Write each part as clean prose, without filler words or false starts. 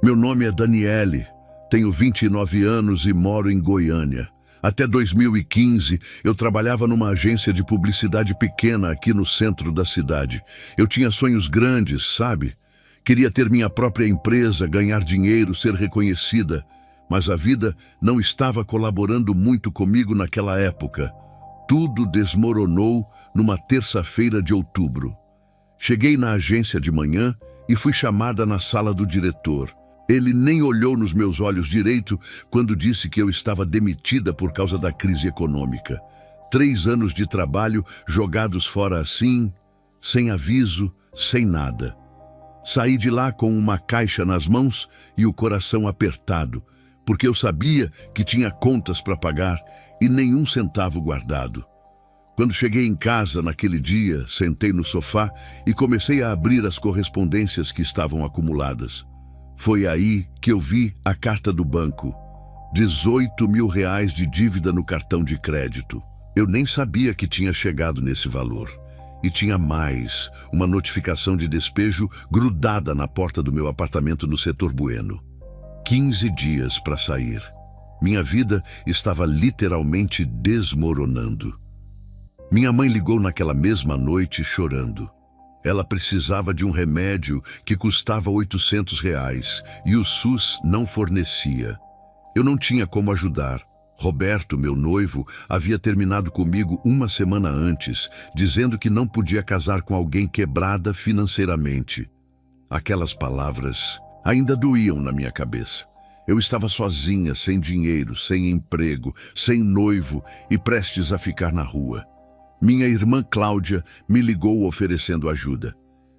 Meu nome é Daniele, tenho 29 anos e moro em Goiânia. Até 2015, eu trabalhava numa agência de publicidade pequena aqui no centro da cidade. Eu tinha sonhos grandes, sabe? Queria ter minha própria empresa, ganhar dinheiro, ser reconhecida. Mas a vida não estava colaborando muito comigo naquela época. Tudo desmoronou numa terça-feira de outubro. Cheguei na agência de manhã e fui chamada na sala do diretor. Ele nem olhou nos meus olhos direito quando disse que eu estava demitida por causa da crise econômica. 3 anos de trabalho jogados fora assim, sem aviso, sem nada. Saí de lá com uma caixa nas mãos e o coração apertado, porque eu sabia que tinha contas para pagar e nenhum centavo guardado. Quando cheguei em casa naquele dia, sentei no sofá e comecei a abrir as correspondências que estavam acumuladas. Foi aí que eu vi a carta do banco. 18 mil reais de dívida no cartão de crédito. Eu nem sabia que tinha chegado nesse valor. E tinha mais, uma notificação de despejo grudada na porta do meu apartamento no setor Bueno. 15 dias para sair. Minha vida estava literalmente desmoronando. Minha mãe ligou naquela mesma noite chorando. Ela precisava de um remédio que custava 800 reais e o SUS não fornecia. Eu não tinha como ajudar. Roberto, meu noivo, havia terminado comigo uma semana antes, dizendo que não podia casar com alguém quebrada financeiramente. Aquelas palavras ainda doíam na minha cabeça. Eu estava sozinha, sem dinheiro, sem emprego, sem noivo e prestes a ficar na rua. Minha irmã Cláudia me ligou oferecendo ajuda.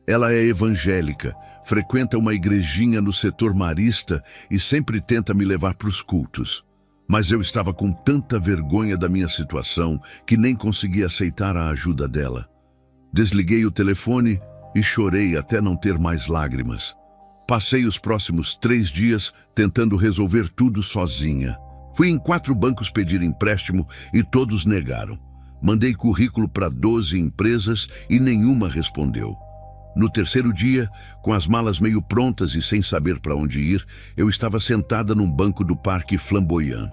Ela é evangélica, frequenta uma igrejinha no setor marista e sempre tenta me levar para os cultos. Mas eu estava com tanta vergonha da minha situação que nem consegui aceitar a ajuda dela. Desliguei o telefone e chorei até não ter mais lágrimas. Passei os próximos 3 dias tentando resolver tudo sozinha. Fui em 4 bancos pedir empréstimo e todos negaram. Mandei currículo para 12 empresas e nenhuma respondeu. No terceiro dia, com as malas meio prontas e sem saber para onde ir, eu estava sentada num banco do Parque Flamboyant.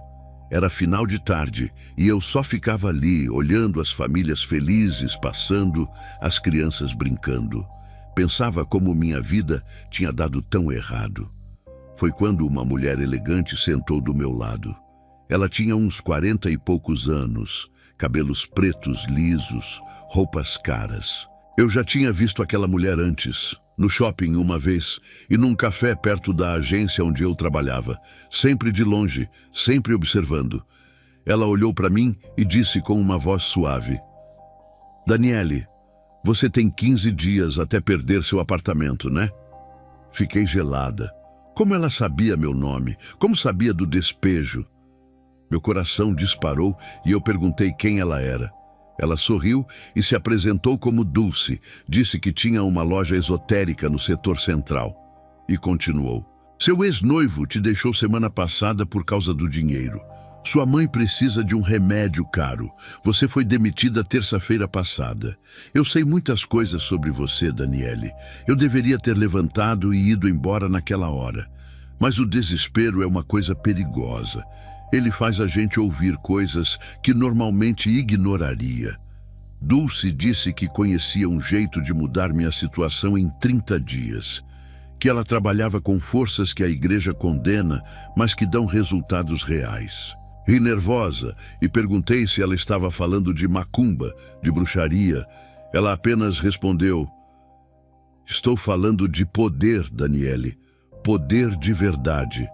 Era final de tarde e eu só ficava ali, olhando as famílias felizes passando, as crianças brincando. Pensava como minha vida tinha dado tão errado. Foi quando uma mulher elegante sentou do meu lado. Ela tinha uns 40 e poucos anos, cabelos pretos lisos, roupas caras. Eu já tinha visto aquela mulher antes, no shopping uma vez e num café perto da agência onde eu trabalhava, sempre de longe, sempre observando. Ela olhou para mim e disse com uma voz suave: "Daniele, você tem 15 dias até perder seu apartamento, né?" Fiquei gelada. Como ela sabia meu nome? Como sabia do despejo? Meu coração disparou e eu perguntei quem ela era. Ela sorriu e se apresentou como Dulce, disse que tinha uma loja esotérica no setor central. E continuou: "Seu ex-noivo te deixou semana passada por causa do dinheiro. Sua mãe precisa de um remédio caro. Você foi demitida terça-feira passada. Eu sei muitas coisas sobre você, Daniele. Eu deveria ter levantado e ido embora naquela hora. Mas o desespero é uma coisa perigosa. Ele faz a gente ouvir coisas que normalmente ignoraria. Dulce disse que conhecia um jeito de mudar minha situação em 30 dias. Que ela trabalhava com forças que a igreja condena, mas que dão resultados reais. Ri nervosa e perguntei se ela estava falando de macumba, de bruxaria. Ela apenas respondeu: "Estou falando de poder, Daniele. Poder de verdade."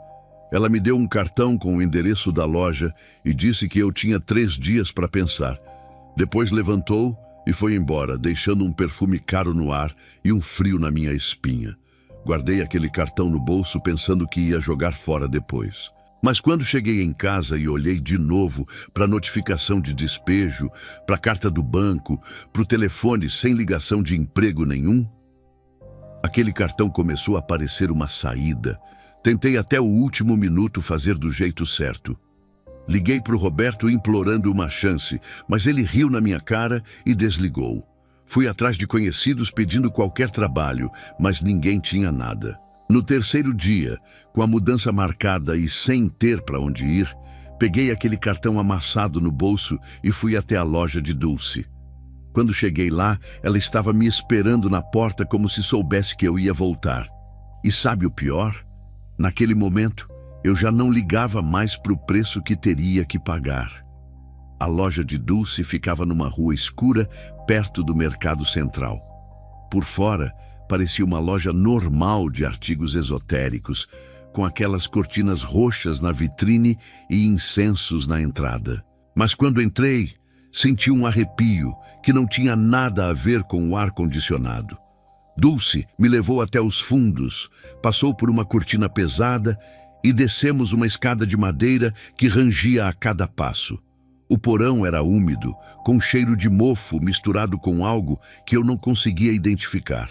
Ela me deu um cartão com o endereço da loja e disse que eu tinha 3 dias para pensar. Depois levantou e foi embora, deixando um perfume caro no ar e um frio na minha espinha. Guardei aquele cartão no bolso pensando que ia jogar fora depois. Mas quando cheguei em casa e olhei de novo para a notificação de despejo, para a carta do banco, para o telefone sem ligação de emprego nenhum, aquele cartão começou a parecer uma saída. Tentei até o último minuto fazer do jeito certo. Liguei para o Roberto implorando uma chance, mas ele riu na minha cara e desligou. Fui atrás de conhecidos pedindo qualquer trabalho, mas ninguém tinha nada. No terceiro dia, com a mudança marcada e sem ter para onde ir, peguei aquele cartão amassado no bolso e fui até a loja de Dulce. Quando cheguei lá, ela estava me esperando na porta como se soubesse que eu ia voltar. E sabe o pior? Naquele momento, eu já não ligava mais para o preço que teria que pagar. A loja de Dulce ficava numa rua escura, perto do mercado central. Por fora, parecia uma loja normal de artigos esotéricos, com aquelas cortinas roxas na vitrine e incensos na entrada. Mas quando entrei, senti um arrepio que não tinha nada a ver com o ar-condicionado. Dulce me levou até os fundos, passou por uma cortina pesada e descemos uma escada de madeira que rangia a cada passo. O porão era úmido, com cheiro de mofo misturado com algo que eu não conseguia identificar.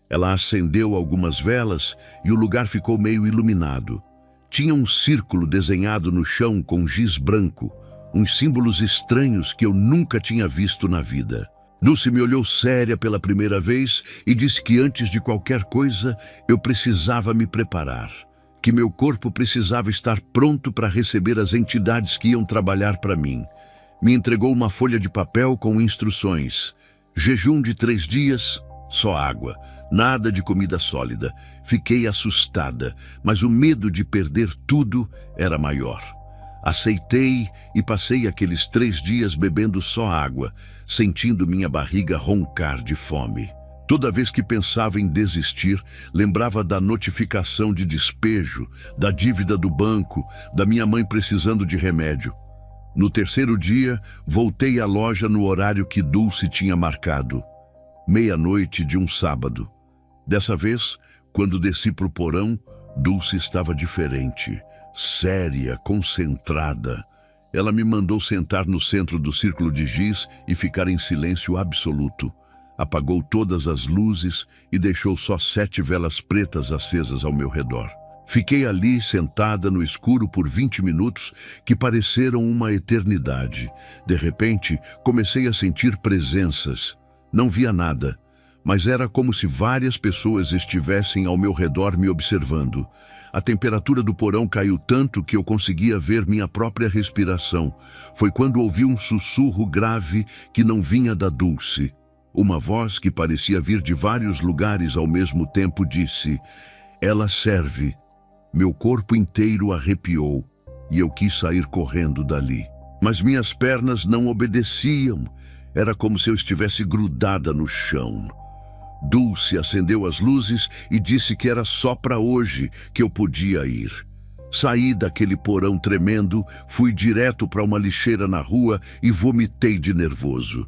Ela acendeu algumas velas e o lugar ficou meio iluminado. Tinha um círculo desenhado no chão com giz branco, uns símbolos estranhos que eu nunca tinha visto na vida. Dulce me olhou séria pela primeira vez e disse que antes de qualquer coisa eu precisava me preparar, que meu corpo precisava estar pronto para receber as entidades que iam trabalhar para mim. Me entregou uma folha de papel com instruções. Jejum de 3 dias, só água, nada de comida sólida. Fiquei assustada, mas o medo de perder tudo era maior. Aceitei e passei aqueles 3 dias bebendo só água, sentindo minha barriga roncar de fome. Toda vez que pensava em desistir, lembrava da notificação de despejo, da dívida do banco, da minha mãe precisando de remédio. No terceiro dia, voltei à loja no horário que Dulce tinha marcado. 00:30 de um sábado. Dessa vez, quando desci para o porão, Dulce estava diferente, séria, concentrada. Ela me mandou sentar no centro do círculo de giz e ficar em silêncio absoluto. Apagou todas as luzes e deixou só 7 velas pretas acesas ao meu redor. Fiquei ali, sentada no escuro por 20 minutos, que pareceram uma eternidade. De repente, comecei a sentir presenças. Não via nada, mas era como se várias pessoas estivessem ao meu redor me observando. A temperatura do porão caiu tanto que eu conseguia ver minha própria respiração. Foi quando ouvi um sussurro grave que não vinha da Dulce. Uma voz que parecia vir de vários lugares ao mesmo tempo disse: "Ela serve." Meu corpo inteiro arrepiou e eu quis sair correndo dali. Mas minhas pernas não obedeciam. Era como se eu estivesse grudada no chão. Dulce acendeu as luzes e disse que era só para hoje que eu podia ir. Saí daquele porão tremendo, fui direto para uma lixeira na rua e vomitei de nervoso.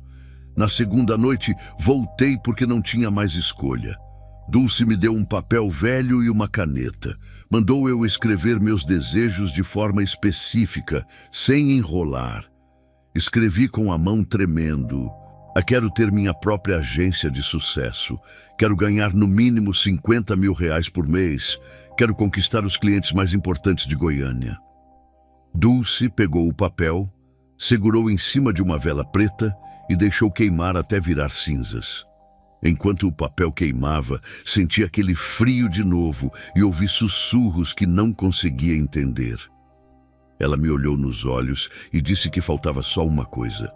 Na segunda noite, voltei porque não tinha mais escolha. Dulce me deu um papel velho e uma caneta. Mandou eu escrever meus desejos de forma específica, sem enrolar. Escrevi com a mão tremendo: quero ter minha própria agência de sucesso. Quero ganhar no mínimo R$50 mil por mês. Quero conquistar os clientes mais importantes de Goiânia. Dulce pegou o papel, segurou em cima de uma vela preta e deixou queimar até virar cinzas. Enquanto o papel queimava, senti aquele frio de novo e ouvi sussurros que não conseguia entender. Ela me olhou nos olhos e disse que faltava só uma coisa: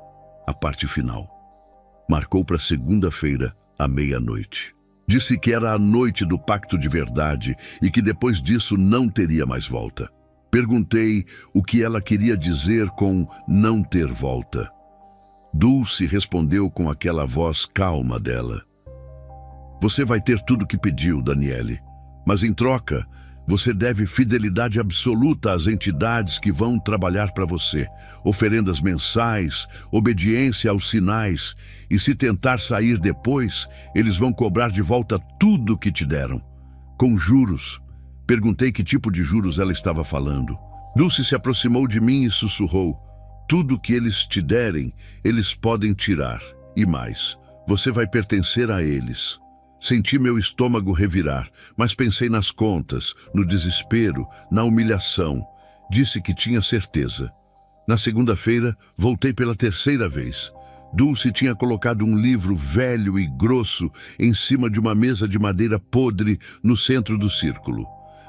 a parte final. Marcou para segunda-feira, à 00:30. Disse que era a noite do pacto de verdade e que depois disso não teria mais volta. Perguntei o que ela queria dizer com não ter volta. Dulce respondeu com aquela voz calma dela: "Você vai ter tudo o que pediu, Daniele, mas em troca, você deve fidelidade absoluta às entidades que vão trabalhar para você, oferendas mensais, obediência aos sinais, e se tentar sair depois, eles vão cobrar de volta tudo o que te deram, com juros." Perguntei que tipo de juros ela estava falando. Dulce se aproximou de mim e sussurrou: "Tudo que eles te derem, eles podem tirar, e mais, você vai pertencer a eles." Senti meu estômago revirar, mas pensei nas contas, no desespero, na humilhação. Disse que tinha certeza. Na segunda-feira, voltei pela terceira vez. Dulce tinha colocado um livro velho e grosso em cima de uma mesa de madeira podre no centro do círculo.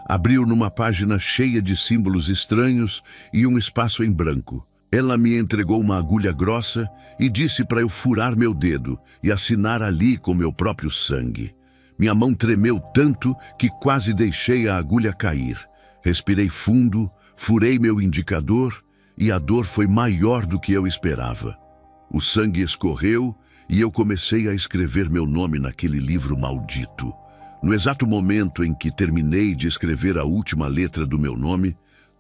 Abriu numa página cheia de símbolos estranhos e um espaço em branco. Ela me entregou uma agulha grossa e disse para eu furar meu dedo e assinar ali com meu próprio sangue. Minha mão tremeu tanto que quase deixei a agulha cair. Respirei fundo, furei meu indicador e a dor foi maior do que eu esperava. O sangue escorreu e eu comecei a escrever meu nome naquele livro maldito. No exato momento em que terminei de escrever a última letra do meu nome,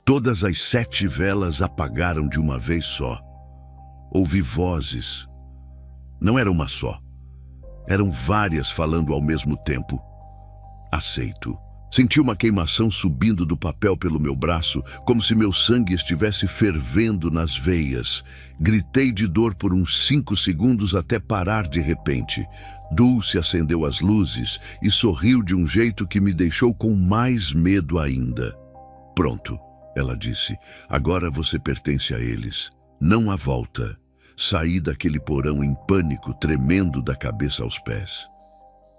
todas as 7 velas apagaram de uma vez só. Ouvi vozes. Não era uma só. Eram várias falando ao mesmo tempo. Aceito. Senti uma queimação subindo do papel pelo meu braço, como se meu sangue estivesse fervendo nas veias. Gritei de dor por uns 5 segundos até parar de repente. Dulce acendeu as luzes e sorriu de um jeito que me deixou com mais medo ainda. Pronto, ela disse. Agora você pertence a eles. Não há volta. Saí daquele porão em pânico, tremendo da cabeça aos pés.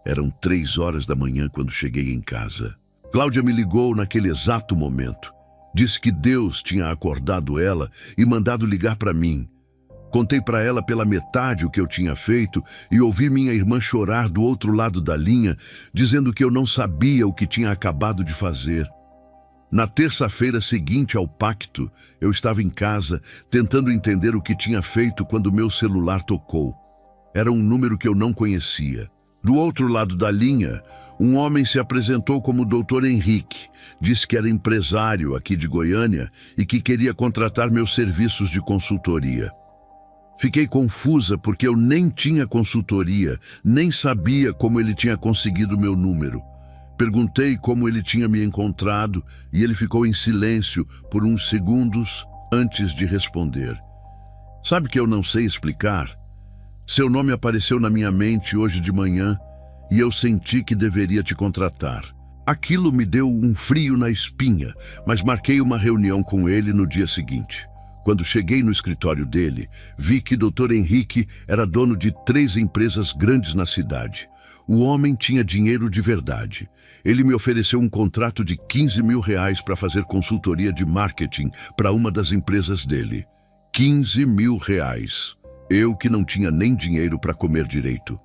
Eram 3 horas da manhã quando cheguei em casa. Cláudia me ligou naquele exato momento. Disse que Deus tinha acordado ela e mandado ligar para mim. Contei para ela pela metade o que eu tinha feito e ouvi minha irmã chorar do outro lado da linha, dizendo que eu não sabia o que tinha acabado de fazer. Na terça-feira seguinte ao pacto, eu estava em casa, tentando entender o que tinha feito quando meu celular tocou. Era um número que eu não conhecia. Do outro lado da linha, um homem se apresentou como Dr. Henrique. Disse que era empresário aqui de Goiânia e que queria contratar meus serviços de consultoria. Fiquei confusa porque eu nem tinha consultoria, nem sabia como ele tinha conseguido meu número. Perguntei como ele tinha me encontrado e ele ficou em silêncio por uns segundos antes de responder. Sabe que eu não sei explicar? Seu nome apareceu na minha mente hoje de manhã e eu senti que deveria te contratar. Aquilo me deu um frio na espinha, mas marquei uma reunião com ele no dia seguinte. Quando cheguei no escritório dele, vi que Dr. Henrique era dono de 3 empresas grandes na cidade. O homem tinha dinheiro de verdade. Ele me ofereceu um contrato de R$15 mil para fazer consultoria de marketing para uma das empresas dele. R$15 mil. Eu que não tinha nem dinheiro para comer direito.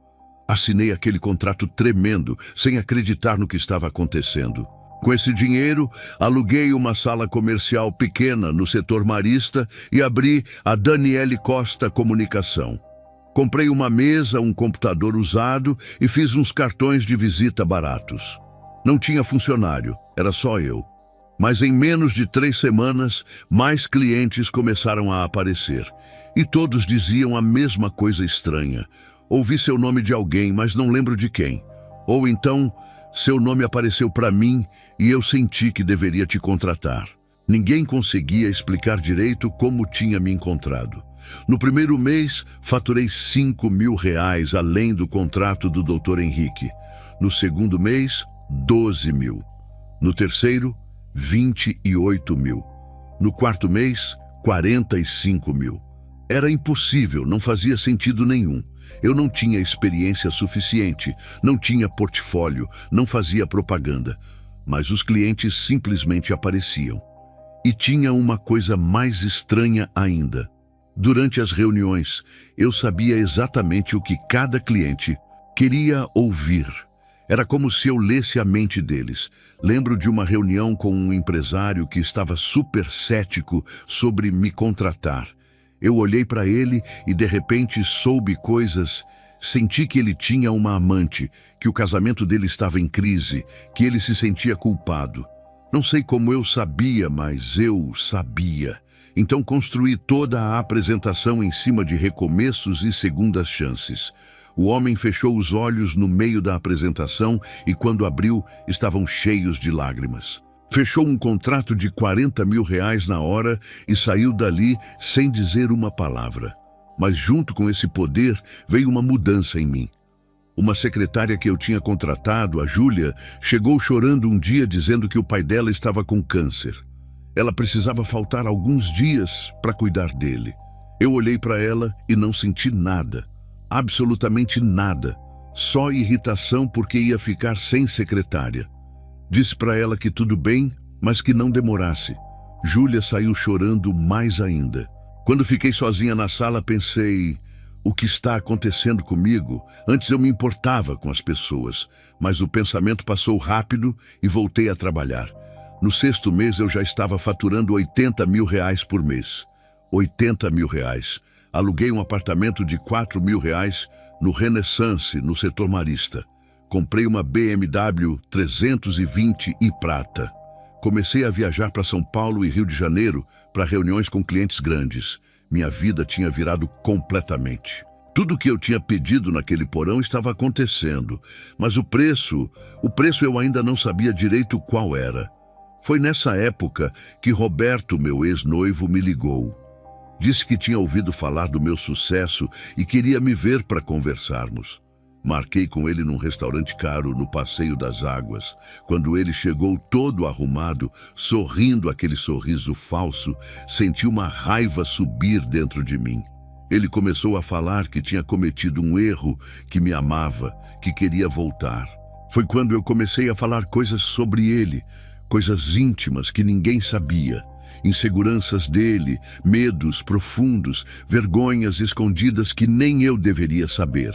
Assinei aquele contrato tremendo, sem acreditar no que estava acontecendo. Com esse dinheiro, aluguei uma sala comercial pequena no setor marista e abri a Daniele Costa Comunicação. Comprei uma mesa, um computador usado e fiz uns cartões de visita baratos. Não tinha funcionário, era só eu. Mas em menos de 3 semanas, mais clientes começaram a aparecer. E todos diziam a mesma coisa estranha. Ouvi seu nome de alguém, mas não lembro de quem. Ou então, seu nome apareceu para mim e eu senti que deveria te contratar. Ninguém conseguia explicar direito como tinha me encontrado. No primeiro mês, faturei R$5 mil, além do contrato do Dr. Henrique. No segundo mês, 12 mil. No terceiro, 28 mil. No quarto mês, 45 mil. Era impossível, não fazia sentido nenhum. Eu não tinha experiência suficiente, não tinha portfólio, não fazia propaganda. Mas os clientes simplesmente apareciam. E tinha uma coisa mais estranha ainda. Durante as reuniões, eu sabia exatamente o que cada cliente queria ouvir. Era como se eu lesse a mente deles. Lembro de uma reunião com um empresário que estava super cético sobre me contratar. Eu olhei para ele e de repente soube coisas. Senti que ele tinha uma amante, que o casamento dele estava em crise, que ele se sentia culpado. Não sei como eu sabia, mas eu sabia. Então construí toda a apresentação em cima de recomeços e segundas chances. O homem fechou os olhos no meio da apresentação e quando abriu, estavam cheios de lágrimas. Fechou um contrato de R$40 mil na hora e saiu dali sem dizer uma palavra. Mas junto com esse poder veio uma mudança em mim. Uma secretária que eu tinha contratado, a Júlia, chegou chorando um dia dizendo que o pai dela estava com câncer. Ela precisava faltar alguns dias para cuidar dele. Eu olhei para ela e não senti nada, absolutamente nada, só irritação porque ia ficar sem secretária. Disse para ela que tudo bem, mas que não demorasse. Júlia saiu chorando mais ainda. Quando fiquei sozinha na sala, pensei: o que está acontecendo comigo? Antes eu me importava com as pessoas, mas o pensamento passou rápido e voltei a trabalhar. No 6º mês eu já estava faturando R$80 mil por mês. R$80 mil. Aluguei um apartamento de R$4 mil no Renaissance, no setor marista. Comprei uma BMW 320 e prata. Comecei a viajar para São Paulo e Rio de Janeiro para reuniões com clientes grandes. Minha vida tinha virado completamente. Tudo o que eu tinha pedido naquele porão estava acontecendo, mas o preço eu ainda não sabia direito qual era. Foi nessa época que Roberto, meu ex-noivo, me ligou. Disse que tinha ouvido falar do meu sucesso e queria me ver para conversarmos. Marquei com ele num restaurante caro no Passeio das Águas. Quando ele chegou todo arrumado, sorrindo aquele sorriso falso, senti uma raiva subir dentro de mim. Ele começou a falar que tinha cometido um erro, que me amava, que queria voltar. Foi quando eu comecei a falar coisas sobre ele, coisas íntimas que ninguém sabia. Inseguranças dele, medos profundos, vergonhas escondidas que nem eu deveria saber.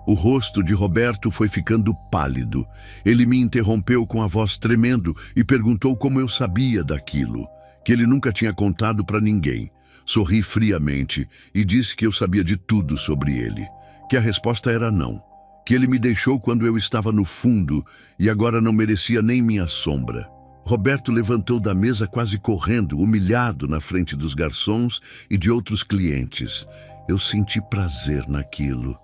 O rosto de Roberto foi ficando pálido. Ele me interrompeu com a voz tremendo e perguntou como eu sabia daquilo, que ele nunca tinha contado para ninguém. Sorri friamente e disse que eu sabia de tudo sobre ele, que a resposta era não, que ele me deixou quando eu estava no fundo e agora não merecia nem minha sombra. Roberto levantou da mesa quase correndo, humilhado na frente dos garçons e de outros clientes. Eu senti prazer naquilo.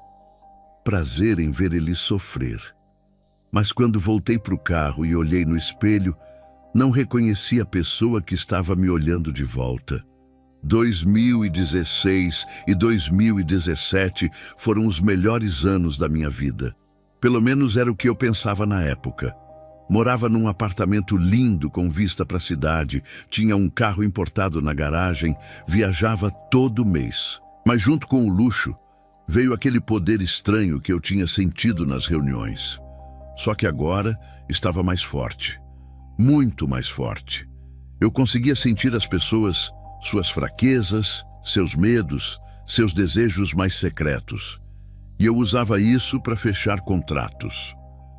Prazer em ver ele sofrer. Mas quando voltei para o carro e olhei no espelho, não reconheci a pessoa que estava me olhando de volta. 2016 e 2017 foram os melhores anos da minha vida. Pelo menos era o que eu pensava na época. Morava num apartamento lindo com vista para a cidade, tinha um carro importado na garagem, viajava todo mês. Mas junto com o luxo, veio aquele poder estranho que eu tinha sentido nas reuniões. Só que agora estava mais forte. Muito mais forte. Eu conseguia sentir as pessoas, suas fraquezas, seus medos, seus desejos mais secretos. E eu usava isso para fechar contratos.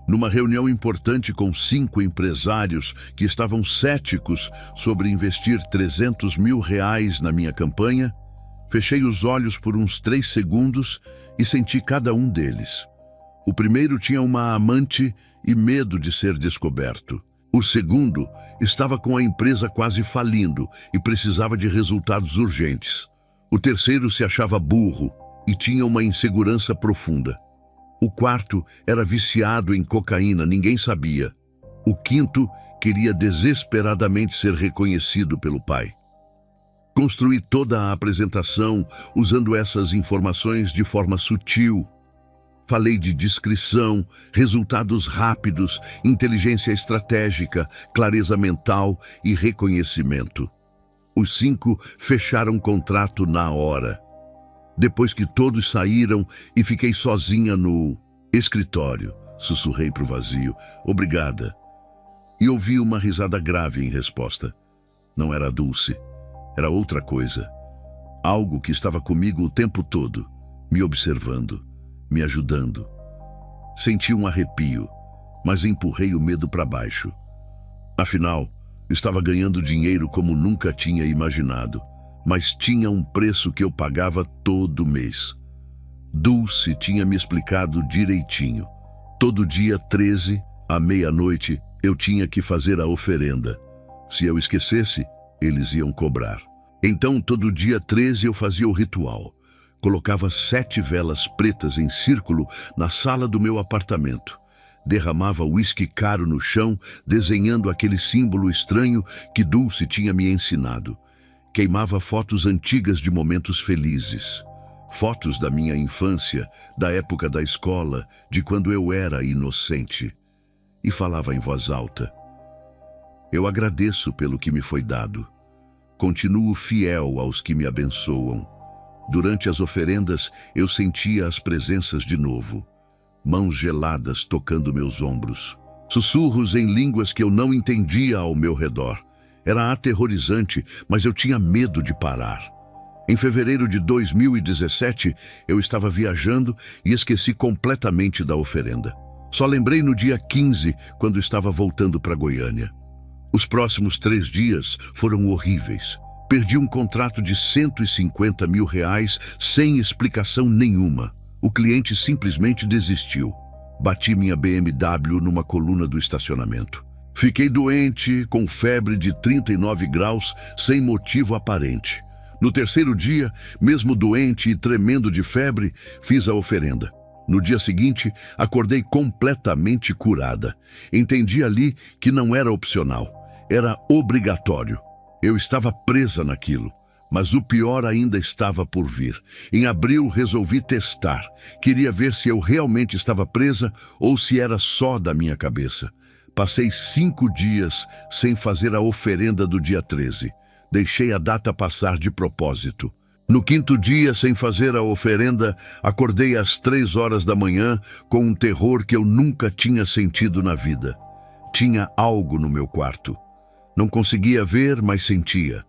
Numa reunião importante com 5 empresários que estavam céticos sobre investir R$300 mil na minha campanha, fechei os olhos por uns 3 segundos e senti cada um deles. O primeiro tinha uma amante e medo de ser descoberto. O segundo estava com a empresa quase falindo e precisava de resultados urgentes. O terceiro se achava burro e tinha uma insegurança profunda. O quarto era viciado em cocaína, ninguém sabia. O quinto queria desesperadamente ser reconhecido pelo pai. Construí toda a apresentação usando essas informações de forma sutil. Falei de discrição, resultados rápidos, inteligência estratégica, clareza mental e reconhecimento. Os 5 fecharam contrato na hora. Depois que todos saíram e fiquei sozinha no escritório, sussurrei para o vazio, obrigada. E ouvi uma risada grave em resposta. Não era Dulce. Era outra coisa. Algo que estava comigo o tempo todo, me observando, me ajudando. Senti um arrepio, mas empurrei o medo para baixo. Afinal, estava ganhando dinheiro como nunca tinha imaginado, mas tinha um preço que eu pagava todo mês. Dulce tinha me explicado direitinho. Todo dia 13, à meia-noite, eu tinha que fazer a oferenda. Se eu esquecesse, eles iam cobrar. Então, todo dia 13 eu fazia o ritual. Colocava 7 velas pretas em círculo na sala do meu apartamento. Derramava uísque caro no chão, desenhando aquele símbolo estranho que Dulce tinha me ensinado. Queimava fotos antigas de momentos felizes. Fotos da minha infância, da época da escola, de quando eu era inocente. E falava em voz alta. Eu agradeço pelo que me foi dado. Continuo fiel aos que me abençoam. Durante as oferendas, eu sentia as presenças de novo. Mãos geladas tocando meus ombros. Sussurros em línguas que eu não entendia ao meu redor. Era aterrorizante, mas eu tinha medo de parar. Em fevereiro de 2017, eu estava viajando e esqueci completamente da oferenda. Só lembrei no dia 15, quando estava voltando para Goiânia. Os próximos 3 dias foram horríveis. Perdi um contrato de R$150 mil sem explicação nenhuma. O cliente simplesmente desistiu. Bati minha BMW numa coluna do estacionamento. Fiquei doente, com febre de 39 graus, sem motivo aparente. No terceiro dia, mesmo doente e tremendo de febre, fiz a oferenda. No dia seguinte, acordei completamente curada. Entendi ali que não era opcional, era obrigatório. Eu estava presa naquilo, mas o pior ainda estava por vir. Em abril, resolvi testar. Queria ver se eu realmente estava presa ou se era só da minha cabeça. Passei 5 dias sem fazer a oferenda do dia 13. Deixei a data passar de propósito. No 5º dia, sem fazer a oferenda, acordei às 3 horas da manhã com um terror que eu nunca tinha sentido na vida. Tinha algo no meu quarto. Não conseguia ver, mas sentia.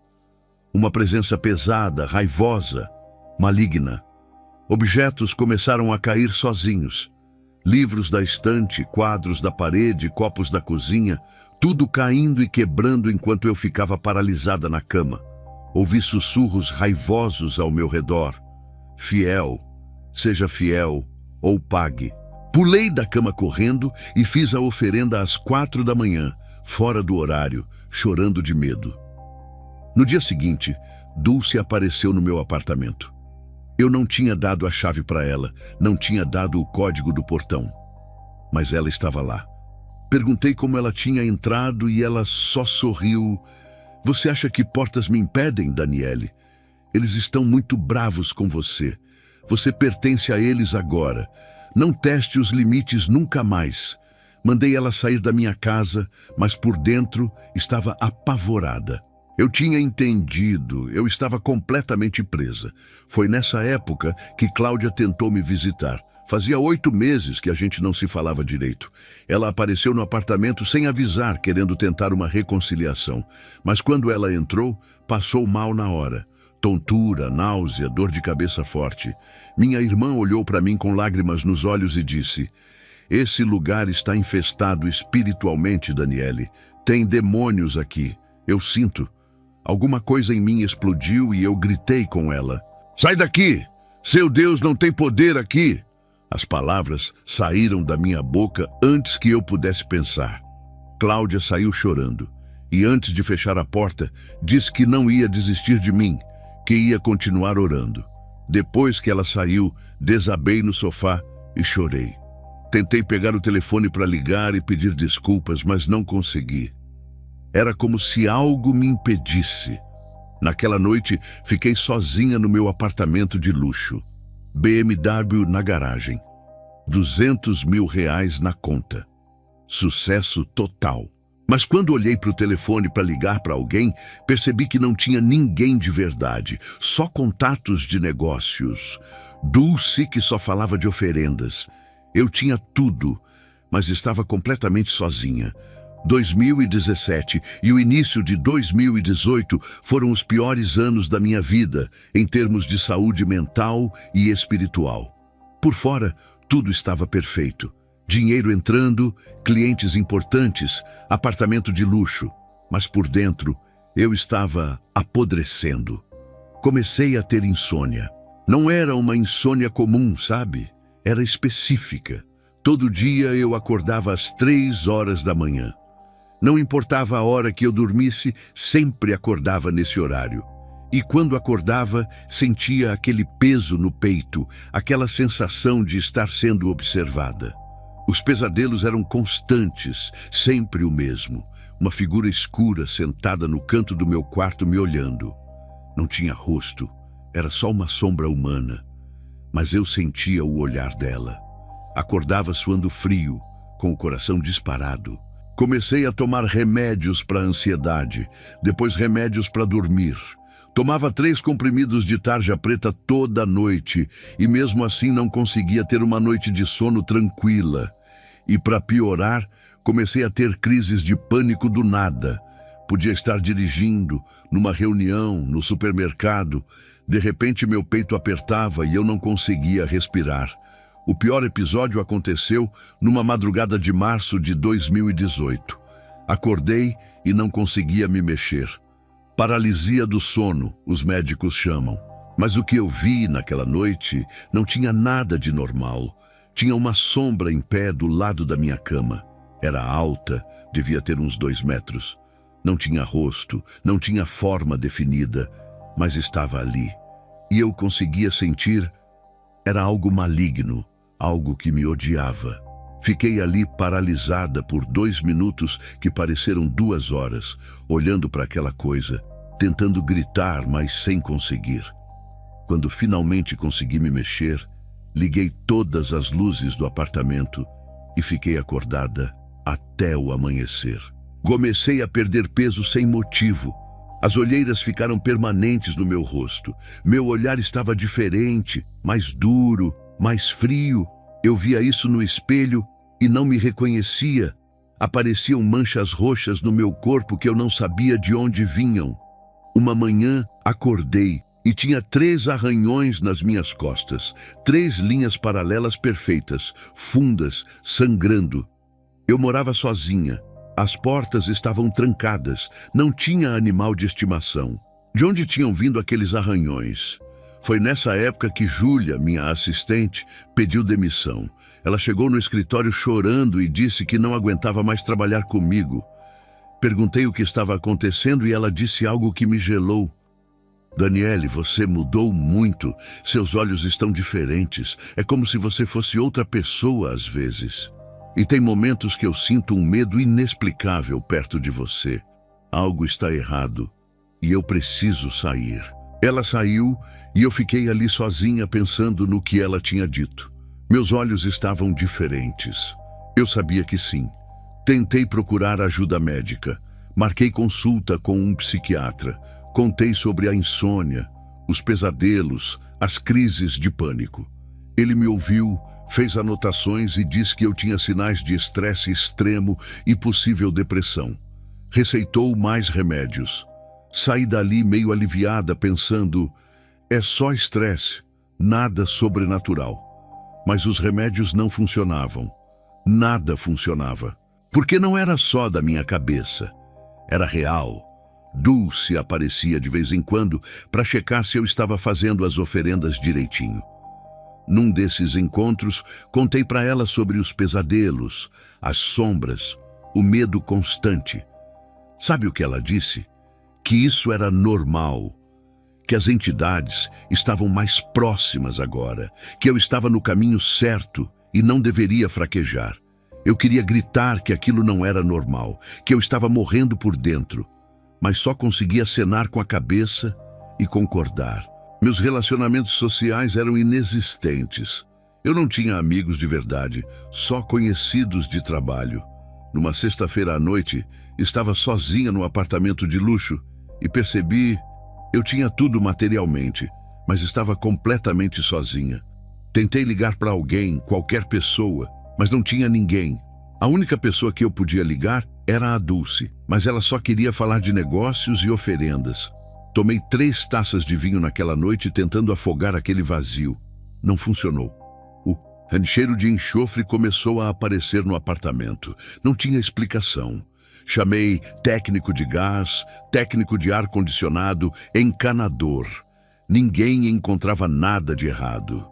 Uma presença pesada, raivosa, maligna. Objetos começaram a cair sozinhos. Livros da estante, quadros da parede, copos da cozinha, tudo caindo e quebrando enquanto eu ficava paralisada na cama. Ouvi sussurros raivosos ao meu redor. Fiel, seja fiel ou pague. Pulei da cama correndo e fiz a oferenda às 4 da manhã, fora do horário, chorando de medo. No dia seguinte, Dulce apareceu no meu apartamento. Eu não tinha dado a chave para ela, não tinha dado o código do portão. Mas ela estava lá. Perguntei como ela tinha entrado e ela só sorriu. Você acha que portas me impedem, Daniele? Eles estão muito bravos com você. Você pertence a eles agora. Não teste os limites nunca mais. Mandei ela sair da minha casa, mas por dentro estava apavorada. Eu tinha entendido, eu estava completamente presa. Foi nessa época que Cláudia tentou me visitar. Fazia 8 meses que a gente não se falava direito. Ela apareceu no apartamento sem avisar, querendo tentar uma reconciliação. Mas quando ela entrou, passou mal na hora. Tontura, náusea, dor de cabeça forte. Minha irmã olhou para mim com lágrimas nos olhos e disse: "Esse lugar está infestado espiritualmente, Daniele. Tem demônios aqui. Eu sinto." Alguma coisa em mim explodiu e eu gritei com ela: "Sai daqui! Seu Deus não tem poder aqui!" As palavras saíram da minha boca antes que eu pudesse pensar. Cláudia saiu chorando e, antes de fechar a porta, disse que não ia desistir de mim, que ia continuar orando. Depois que ela saiu, desabei no sofá e chorei. Tentei pegar o telefone para ligar e pedir desculpas, mas não consegui. Era como se algo me impedisse. Naquela noite, fiquei sozinha no meu apartamento de luxo. BMW na garagem. R$200 mil na conta. Sucesso total. Mas quando olhei para o telefone para ligar para alguém, percebi que não tinha ninguém de verdade, só contatos de negócios. Dulce, que só falava de oferendas. Eu tinha tudo, mas estava completamente sozinha. 2017 e o início de 2018 foram os piores anos da minha vida, em termos de saúde mental e espiritual. Por fora, tudo estava perfeito. Dinheiro entrando, clientes importantes, apartamento de luxo. Mas por dentro, eu estava apodrecendo. Comecei a ter insônia. Não era uma insônia comum, sabe? Era específica. Todo dia eu acordava às 3 horas da manhã. Não importava a hora que eu dormisse, sempre acordava nesse horário. E quando acordava, sentia aquele peso no peito, aquela sensação de estar sendo observada. Os pesadelos eram constantes, sempre o mesmo. Uma figura escura sentada no canto do meu quarto me olhando. Não tinha rosto, era só uma sombra humana. Mas eu sentia o olhar dela. Acordava suando frio, com o coração disparado. Comecei a tomar remédios para a ansiedade, depois remédios para dormir. Tomava 3 comprimidos de tarja preta toda noite e mesmo assim não conseguia ter uma noite de sono tranquila. E para piorar, comecei a ter crises de pânico do nada. Podia estar dirigindo, numa reunião, no supermercado. De repente meu peito apertava e eu não conseguia respirar. O pior episódio aconteceu numa madrugada de março de 2018. Acordei e não conseguia me mexer. Paralisia do sono, os médicos chamam. Mas o que eu vi naquela noite não tinha nada de normal. Tinha uma sombra em pé do lado da minha cama. Era alta, devia ter uns 2 metros. Não tinha rosto, não tinha forma definida, mas estava ali. E eu conseguia sentir, era algo maligno, algo que me odiava. Fiquei ali paralisada por 2 minutos que pareceram 2 horas, olhando para aquela coisa, tentando gritar, mas sem conseguir. Quando finalmente consegui me mexer, liguei todas as luzes do apartamento e fiquei acordada até o amanhecer. Comecei a perder peso sem motivo. As olheiras ficaram permanentes no meu rosto. Meu olhar estava diferente, mais duro, mais frio. Eu via isso no espelho e não me reconhecia. Apareciam manchas roxas no meu corpo que eu não sabia de onde vinham. Uma manhã, acordei e tinha 3 arranhões nas minhas costas, 3 linhas paralelas perfeitas, fundas, sangrando. Eu morava sozinha. As portas estavam trancadas, não tinha animal de estimação. De onde tinham vindo aqueles arranhões? Foi nessa época que Júlia, minha assistente, pediu demissão. Ela chegou no escritório chorando e disse que não aguentava mais trabalhar comigo. Perguntei o que estava acontecendo e ela disse algo que me gelou. Daniele, você mudou muito. Seus olhos estão diferentes. É como se você fosse outra pessoa às vezes. E tem momentos que eu sinto um medo inexplicável perto de você. Algo está errado e eu preciso sair. Ela saiu e eu fiquei ali sozinha pensando no que ela tinha dito. Meus olhos estavam diferentes. Eu sabia que sim. Tentei procurar ajuda médica. Marquei consulta com um psiquiatra. Contei sobre a insônia, os pesadelos, as crises de pânico. Ele me ouviu, fez anotações e disse que eu tinha sinais de estresse extremo e possível depressão. Receitou mais remédios. Saí dali meio aliviada, pensando, é só estresse, nada sobrenatural. Mas os remédios não funcionavam. Nada funcionava. Porque não era só da minha cabeça. Era real. Dulce aparecia de vez em quando para checar se eu estava fazendo as oferendas direitinho. Num desses encontros, contei para ela sobre os pesadelos, as sombras, o medo constante. Sabe o que ela disse? Que isso era normal, que as entidades estavam mais próximas agora, que eu estava no caminho certo e não deveria fraquejar. Eu queria gritar que aquilo não era normal, que eu estava morrendo por dentro, mas só conseguia acenar com a cabeça e concordar. Meus relacionamentos sociais eram inexistentes. Eu não tinha amigos de verdade, só conhecidos de trabalho. Numa sexta-feira à noite, estava sozinha no apartamento de luxo e percebi, eu tinha tudo materialmente, mas estava completamente sozinha. Tentei ligar para alguém, qualquer pessoa, mas não tinha ninguém. A única pessoa que eu podia ligar era a Dulce, mas ela só queria falar de negócios e oferendas. Tomei 3 taças de vinho naquela noite tentando afogar aquele vazio. Não funcionou. O cheiro de enxofre começou a aparecer no apartamento. Não tinha explicação. Chamei técnico de gás, técnico de ar-condicionado, encanador. Ninguém encontrava nada de errado.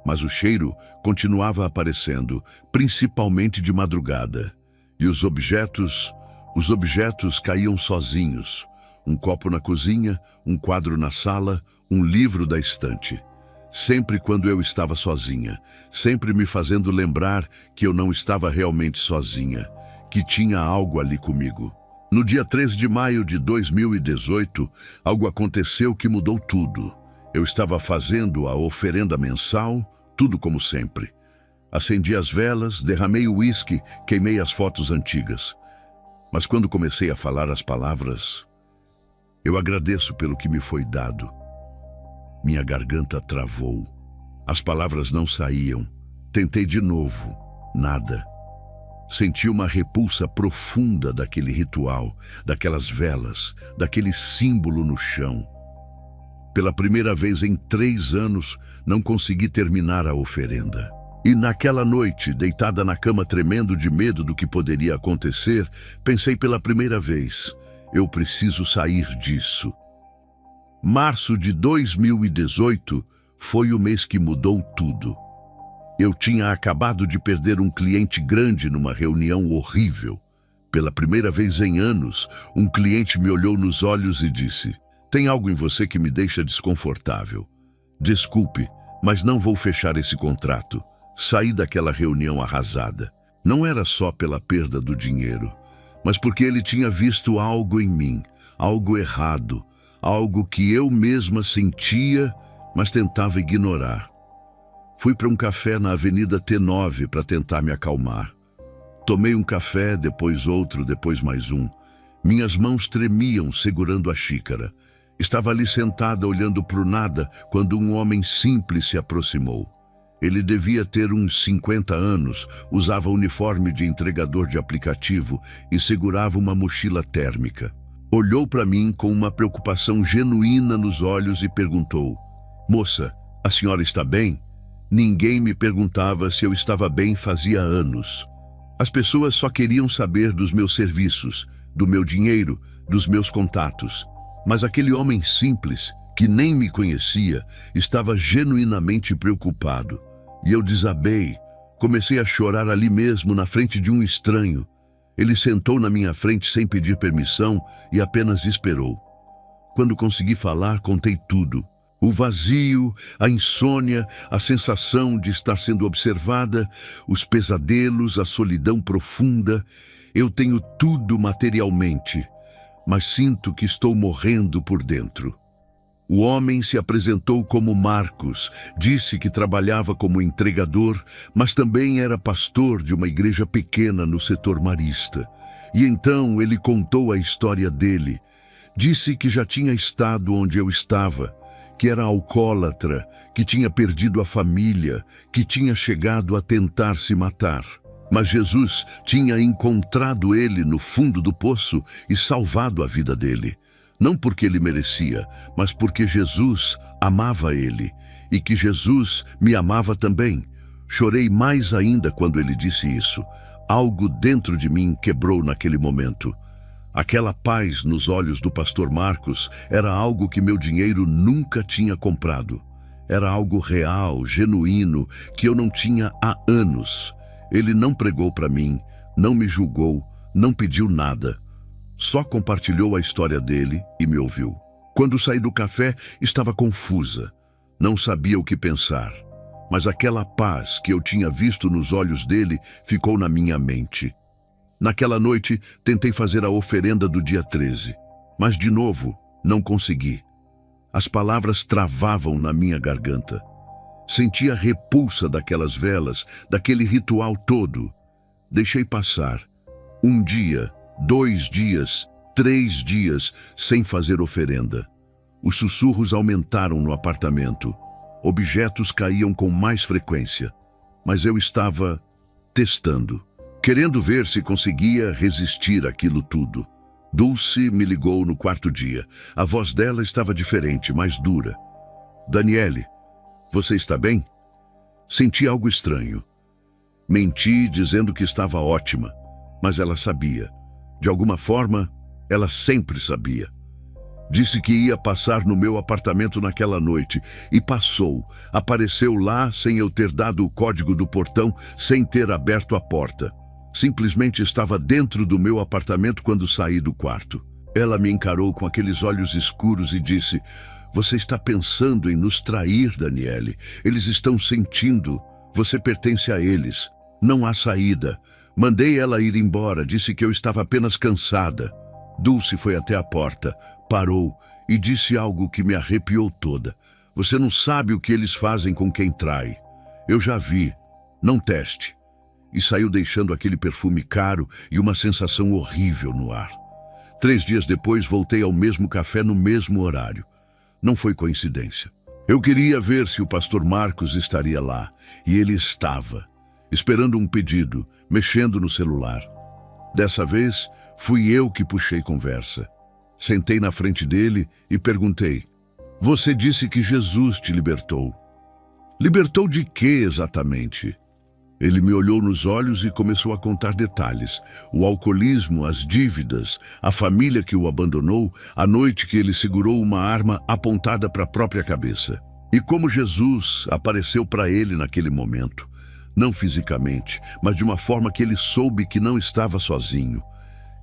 Mas o cheiro continuava aparecendo, principalmente de madrugada. E os objetos caíam sozinhos. Um copo na cozinha, um quadro na sala, um livro da estante. Sempre quando eu estava sozinha, sempre me fazendo lembrar que eu não estava realmente sozinha, que tinha algo ali comigo. No dia 13 de maio de 2018, algo aconteceu que mudou tudo. Eu estava fazendo a oferenda mensal, tudo como sempre. Acendi as velas, derramei o uísque, queimei as fotos antigas. Mas quando comecei a falar as palavras, Eu agradeço pelo que me foi dado. Minha garganta travou. As palavras não saíam. Tentei de novo. Nada. Senti uma repulsa profunda daquele ritual, daquelas velas, daquele símbolo no chão. Pela primeira vez em 3 anos, não consegui terminar a oferenda. E naquela noite, deitada na cama tremendo de medo do que poderia acontecer, pensei pela primeira vez: eu preciso sair disso. Março de 2018 foi o mês que mudou tudo. Eu tinha acabado de perder um cliente grande numa reunião horrível. Pela primeira vez em anos, um cliente me olhou nos olhos e disse: "Tem algo em você que me deixa desconfortável. Desculpe, mas não vou fechar esse contrato." Saí daquela reunião arrasada. Não era só pela perda do dinheiro, mas porque ele tinha visto algo em mim, algo errado, algo que eu mesma sentia, mas tentava ignorar. Fui para um café na Avenida T9 para tentar me acalmar. Tomei um café, depois outro, depois mais um. Minhas mãos tremiam segurando a xícara. Estava ali sentada olhando para o nada quando um homem simples se aproximou. Ele devia ter uns 50 anos, usava uniforme de entregador de aplicativo e segurava uma mochila térmica. Olhou para mim com uma preocupação genuína nos olhos e perguntou: "Moça, a senhora está bem?" Ninguém me perguntava se eu estava bem fazia anos. As pessoas só queriam saber dos meus serviços, do meu dinheiro, dos meus contatos. Mas aquele homem simples, que nem me conhecia, estava genuinamente preocupado. E eu desabei. Comecei a chorar ali mesmo, na frente de um estranho. Ele sentou na minha frente sem pedir permissão e apenas esperou. Quando consegui falar, contei tudo. O vazio, a insônia, a sensação de estar sendo observada, os pesadelos, a solidão profunda. Eu tenho tudo materialmente, mas sinto que estou morrendo por dentro. O homem se apresentou como Marcos, disse que trabalhava como entregador, mas também era pastor de uma igreja pequena no setor marista. E então ele contou a história dele. Disse que já tinha estado onde eu estava, que era alcoólatra, que tinha perdido a família, que tinha chegado a tentar se matar. Mas Jesus tinha encontrado ele no fundo do poço e salvado a vida dele. Não porque ele merecia, mas porque Jesus amava ele e que Jesus me amava também. Chorei mais ainda quando ele disse isso. Algo dentro de mim quebrou naquele momento. Aquela paz nos olhos do pastor Marcos era algo que meu dinheiro nunca tinha comprado. Era algo real, genuíno, que eu não tinha há anos. Ele não pregou para mim, não me julgou, não pediu nada. Só compartilhou a história dele e me ouviu. Quando saí do café, estava confusa. Não sabia o que pensar. Mas aquela paz que eu tinha visto nos olhos dele ficou na minha mente. Naquela noite, tentei fazer a oferenda do dia 13. Mas, de novo, não consegui. As palavras travavam na minha garganta. Sentia a repulsa daquelas velas, daquele ritual todo. Deixei passar. 1 dia, 2 dias, 3 dias, sem fazer oferenda. Os sussurros aumentaram no apartamento. Objetos caíam com mais frequência. Mas eu estava testando, querendo ver se conseguia resistir àquilo tudo. Dulce me ligou no 4º dia. A voz dela estava diferente, mais dura. "Daniele, você está bem?" Senti algo estranho. Menti dizendo que estava ótima, mas ela sabia. De alguma forma, ela sempre sabia. Disse que ia passar no meu apartamento naquela noite, e passou. Apareceu lá sem eu ter dado o código do portão, sem ter aberto a porta. Simplesmente estava dentro do meu apartamento quando saí do quarto. Ela me encarou com aqueles olhos escuros e disse: "Você está pensando em nos trair, Daniele. Eles estão sentindo. Você pertence a eles. Não há saída." Mandei ela ir embora, disse que eu estava apenas cansada. Dulce foi até a porta, parou e disse algo que me arrepiou toda. "Você não sabe o que eles fazem com quem trai. Eu já vi. Não teste." E saiu deixando aquele perfume caro e uma sensação horrível no ar. 3 dias depois, voltei ao mesmo café no mesmo horário. Não foi coincidência. Eu queria ver se o pastor Marcos estaria lá, e ele estava, esperando um pedido, mexendo no celular. Dessa vez, fui eu que puxei conversa. Sentei na frente dele e perguntei: "Você disse que Jesus te libertou. Libertou de quê exatamente?" Ele me olhou nos olhos e começou a contar detalhes. O alcoolismo, as dívidas, a família que o abandonou, a noite que ele segurou uma arma apontada para a própria cabeça. E como Jesus apareceu para ele naquele momento. Não fisicamente, mas de uma forma que ele soube que não estava sozinho.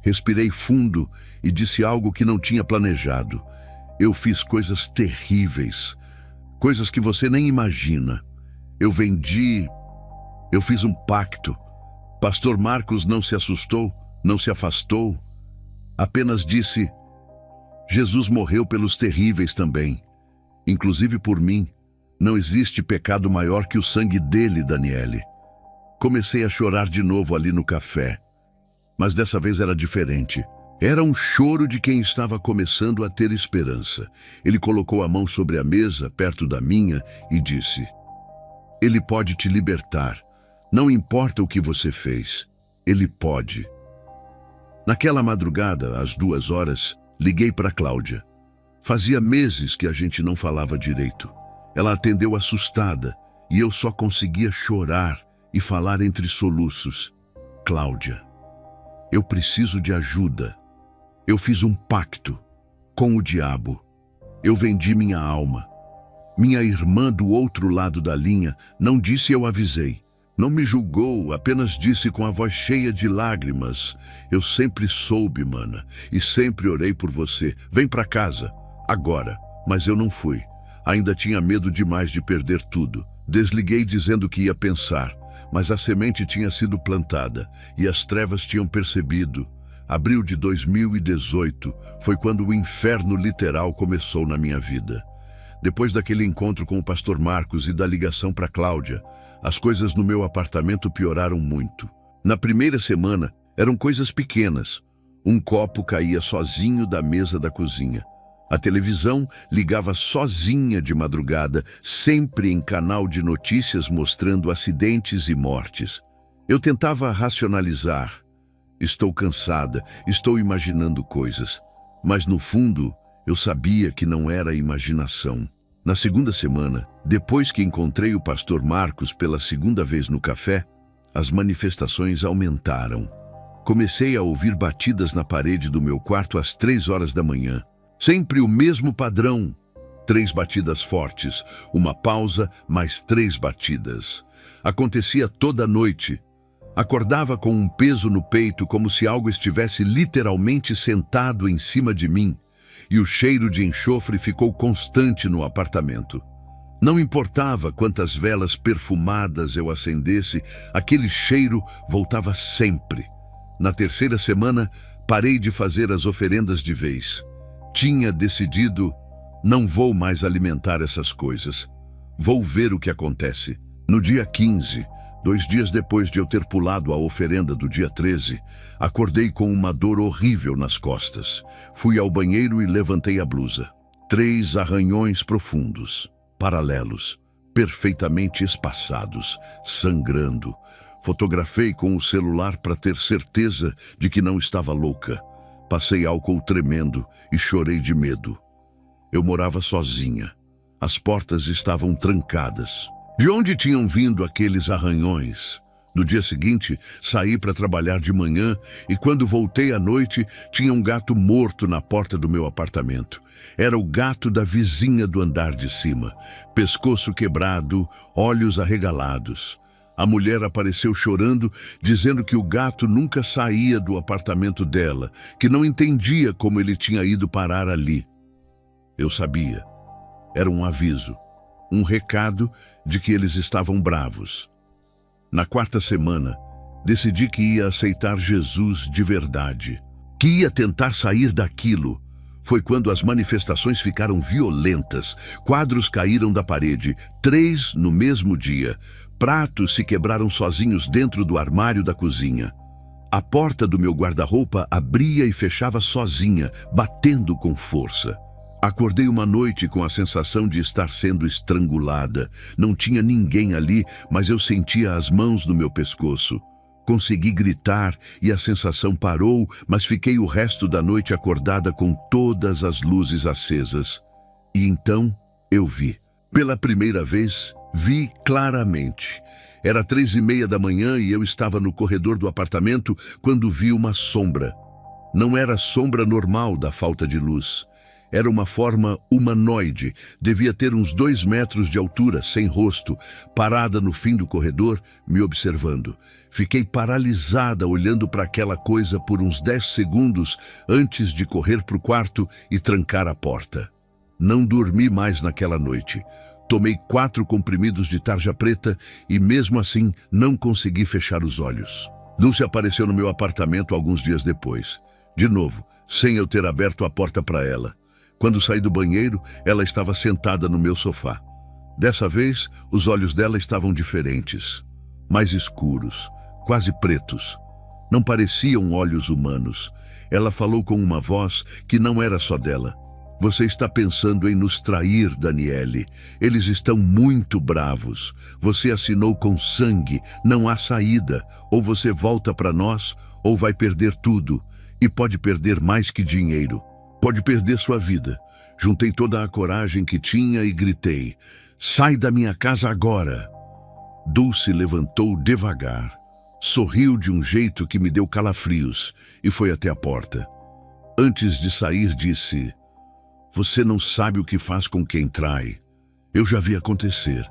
Respirei fundo e disse algo que não tinha planejado. Eu fiz coisas terríveis, coisas que você nem imagina. Eu fiz um pacto. Pastor Marcos não se assustou, não se afastou. Apenas disse: "Jesus morreu pelos terríveis também, inclusive por mim. Não existe pecado maior que o sangue dele, Daniele." Comecei a chorar de novo ali no café. Mas dessa vez era diferente. Era um choro de quem estava começando a ter esperança. Ele colocou a mão sobre a mesa, perto da minha, e disse: "Ele pode te libertar. Não importa o que você fez, ele pode." Naquela madrugada, às 2 horas, liguei para Cláudia. Fazia meses que a gente não falava direito. Ela atendeu assustada e eu só conseguia chorar e falar entre soluços: "Cláudia, eu preciso de ajuda. Eu fiz um pacto com o diabo. Eu vendi minha alma. Minha irmã do outro lado da linha não disse eu avisei. Não me julgou, apenas disse com a voz cheia de lágrimas: eu sempre soube, mana, e sempre orei por você. Vem pra casa, agora." Mas eu não fui. Ainda tinha medo demais de perder tudo. Desliguei dizendo que ia pensar, mas a semente tinha sido plantada e as trevas tinham percebido. Abril de 2018 foi quando o inferno literal começou na minha vida. Depois daquele encontro com o pastor Marcos e da ligação para Cláudia, as coisas no meu apartamento pioraram muito. Na primeira semana, eram coisas pequenas. Um copo caía sozinho da mesa da cozinha. A televisão ligava sozinha de madrugada, sempre em canal de notícias mostrando acidentes e mortes. Eu tentava racionalizar. Estou cansada, estou imaginando coisas. Mas no fundo, eu sabia que não era imaginação. Na segunda semana, depois que encontrei o pastor Marcos pela segunda vez no café, as manifestações aumentaram. Comecei a ouvir batidas na parede do meu quarto às 3 horas da manhã. Sempre o mesmo padrão. 3 batidas fortes, uma pausa, mais 3 batidas. Acontecia toda noite. Acordava com um peso no peito, como se algo estivesse literalmente sentado em cima de mim. E o cheiro de enxofre ficou constante no apartamento. Não importava quantas velas perfumadas eu acendesse, aquele cheiro voltava sempre. Na terceira semana, parei de fazer as oferendas de vez. Tinha decidido: não vou mais alimentar essas coisas. Vou ver o que acontece. No dia 15, 2 dias depois de eu ter pulado a oferenda do dia 13, acordei com uma dor horrível nas costas. Fui ao banheiro e levantei a blusa. 3 arranhões profundos, paralelos, perfeitamente espaçados, sangrando. Fotografei com o celular para ter certeza de que não estava louca. Passei álcool tremendo e chorei de medo. Eu morava sozinha. As portas estavam trancadas. De onde tinham vindo aqueles arranhões? No dia seguinte, saí para trabalhar de manhã e quando voltei à noite, tinha um gato morto na porta do meu apartamento. Era o gato da vizinha do andar de cima. Pescoço quebrado, olhos arregalados. A mulher apareceu chorando, dizendo que o gato nunca saía do apartamento dela, que não entendia como ele tinha ido parar ali. Eu sabia. Era um aviso. Um recado de que eles estavam bravos. Na 4ª semana, decidi que ia aceitar Jesus de verdade, que ia tentar sair daquilo. Foi quando as manifestações ficaram violentas, quadros caíram da parede, 3 no mesmo dia, pratos se quebraram sozinhos dentro do armário da cozinha. A porta do meu guarda-roupa abria e fechava sozinha, batendo com força. Acordei uma noite com a sensação de estar sendo estrangulada. Não tinha ninguém ali, mas eu sentia as mãos no meu pescoço. Consegui gritar e a sensação parou, mas fiquei o resto da noite acordada com todas as luzes acesas. E então eu vi. Pela primeira vez, vi claramente. Era 3:30 da manhã e eu estava no corredor do apartamento quando vi uma sombra. Não era sombra normal da falta de luz. Era uma forma humanoide, devia ter uns 2 metros de altura, sem rosto, parada no fim do corredor, me observando. Fiquei paralisada olhando para aquela coisa por uns 10 segundos antes de correr para o quarto e trancar a porta. Não dormi mais naquela noite. Tomei 4 comprimidos de tarja preta e mesmo assim não consegui fechar os olhos. Dulce apareceu no meu apartamento alguns dias depois. De novo, sem eu ter aberto a porta para ela. Quando saí do banheiro, ela estava sentada no meu sofá. Dessa vez, os olhos dela estavam diferentes, mais escuros, quase pretos. Não pareciam olhos humanos. Ela falou com uma voz que não era só dela. Você está pensando em nos trair, Daniele. Eles estão muito bravos. Você assinou com sangue, não há saída. Ou você volta para nós, ou vai perder tudo. E pode perder mais que dinheiro. Pode perder sua vida. Juntei toda a coragem que tinha e gritei: sai da minha casa agora! Dulce levantou devagar, sorriu de um jeito que me deu calafrios e foi até a porta. Antes de sair, disse: você não sabe o que faz com quem trai. Eu já vi acontecer.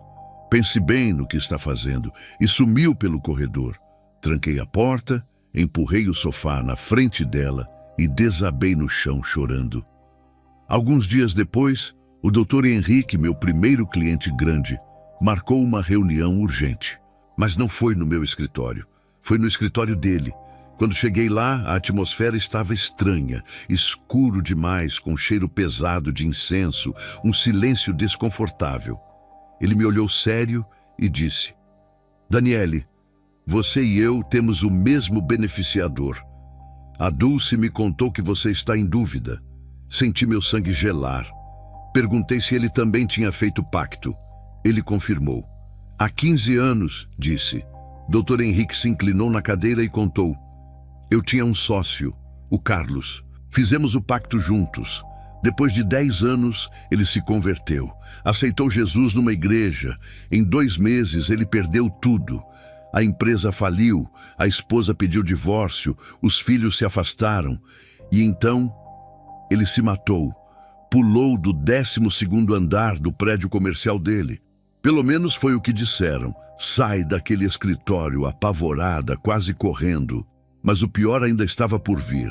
Pense bem no que está fazendo. E sumiu pelo corredor. Tranquei a porta, empurrei o sofá na frente dela e desabei no chão chorando. Alguns dias depois, o Dr. Henrique, meu primeiro cliente grande, marcou uma reunião urgente. Mas não foi no meu escritório, foi no escritório dele. Quando cheguei lá, a atmosfera estava estranha, escuro demais, com cheiro pesado de incenso, um silêncio desconfortável. Ele me olhou sério e disse: Daniele, você e eu temos o mesmo beneficiador. A Dulce me contou que você está em dúvida. Senti meu sangue gelar. Perguntei se ele também tinha feito pacto. Ele confirmou. Há 15 anos, disse. Dr. Henrique se inclinou na cadeira e contou. Eu tinha um sócio, o Carlos. Fizemos o pacto juntos. Depois de 10 anos, ele se converteu. Aceitou Jesus numa igreja. Em 2 meses, ele perdeu tudo. A empresa faliu, a esposa pediu divórcio, os filhos se afastaram. E então, ele se matou. Pulou do 12º andar do prédio comercial dele. Pelo menos foi o que disseram. Sai daquele escritório, apavorada, quase correndo. Mas o pior ainda estava por vir.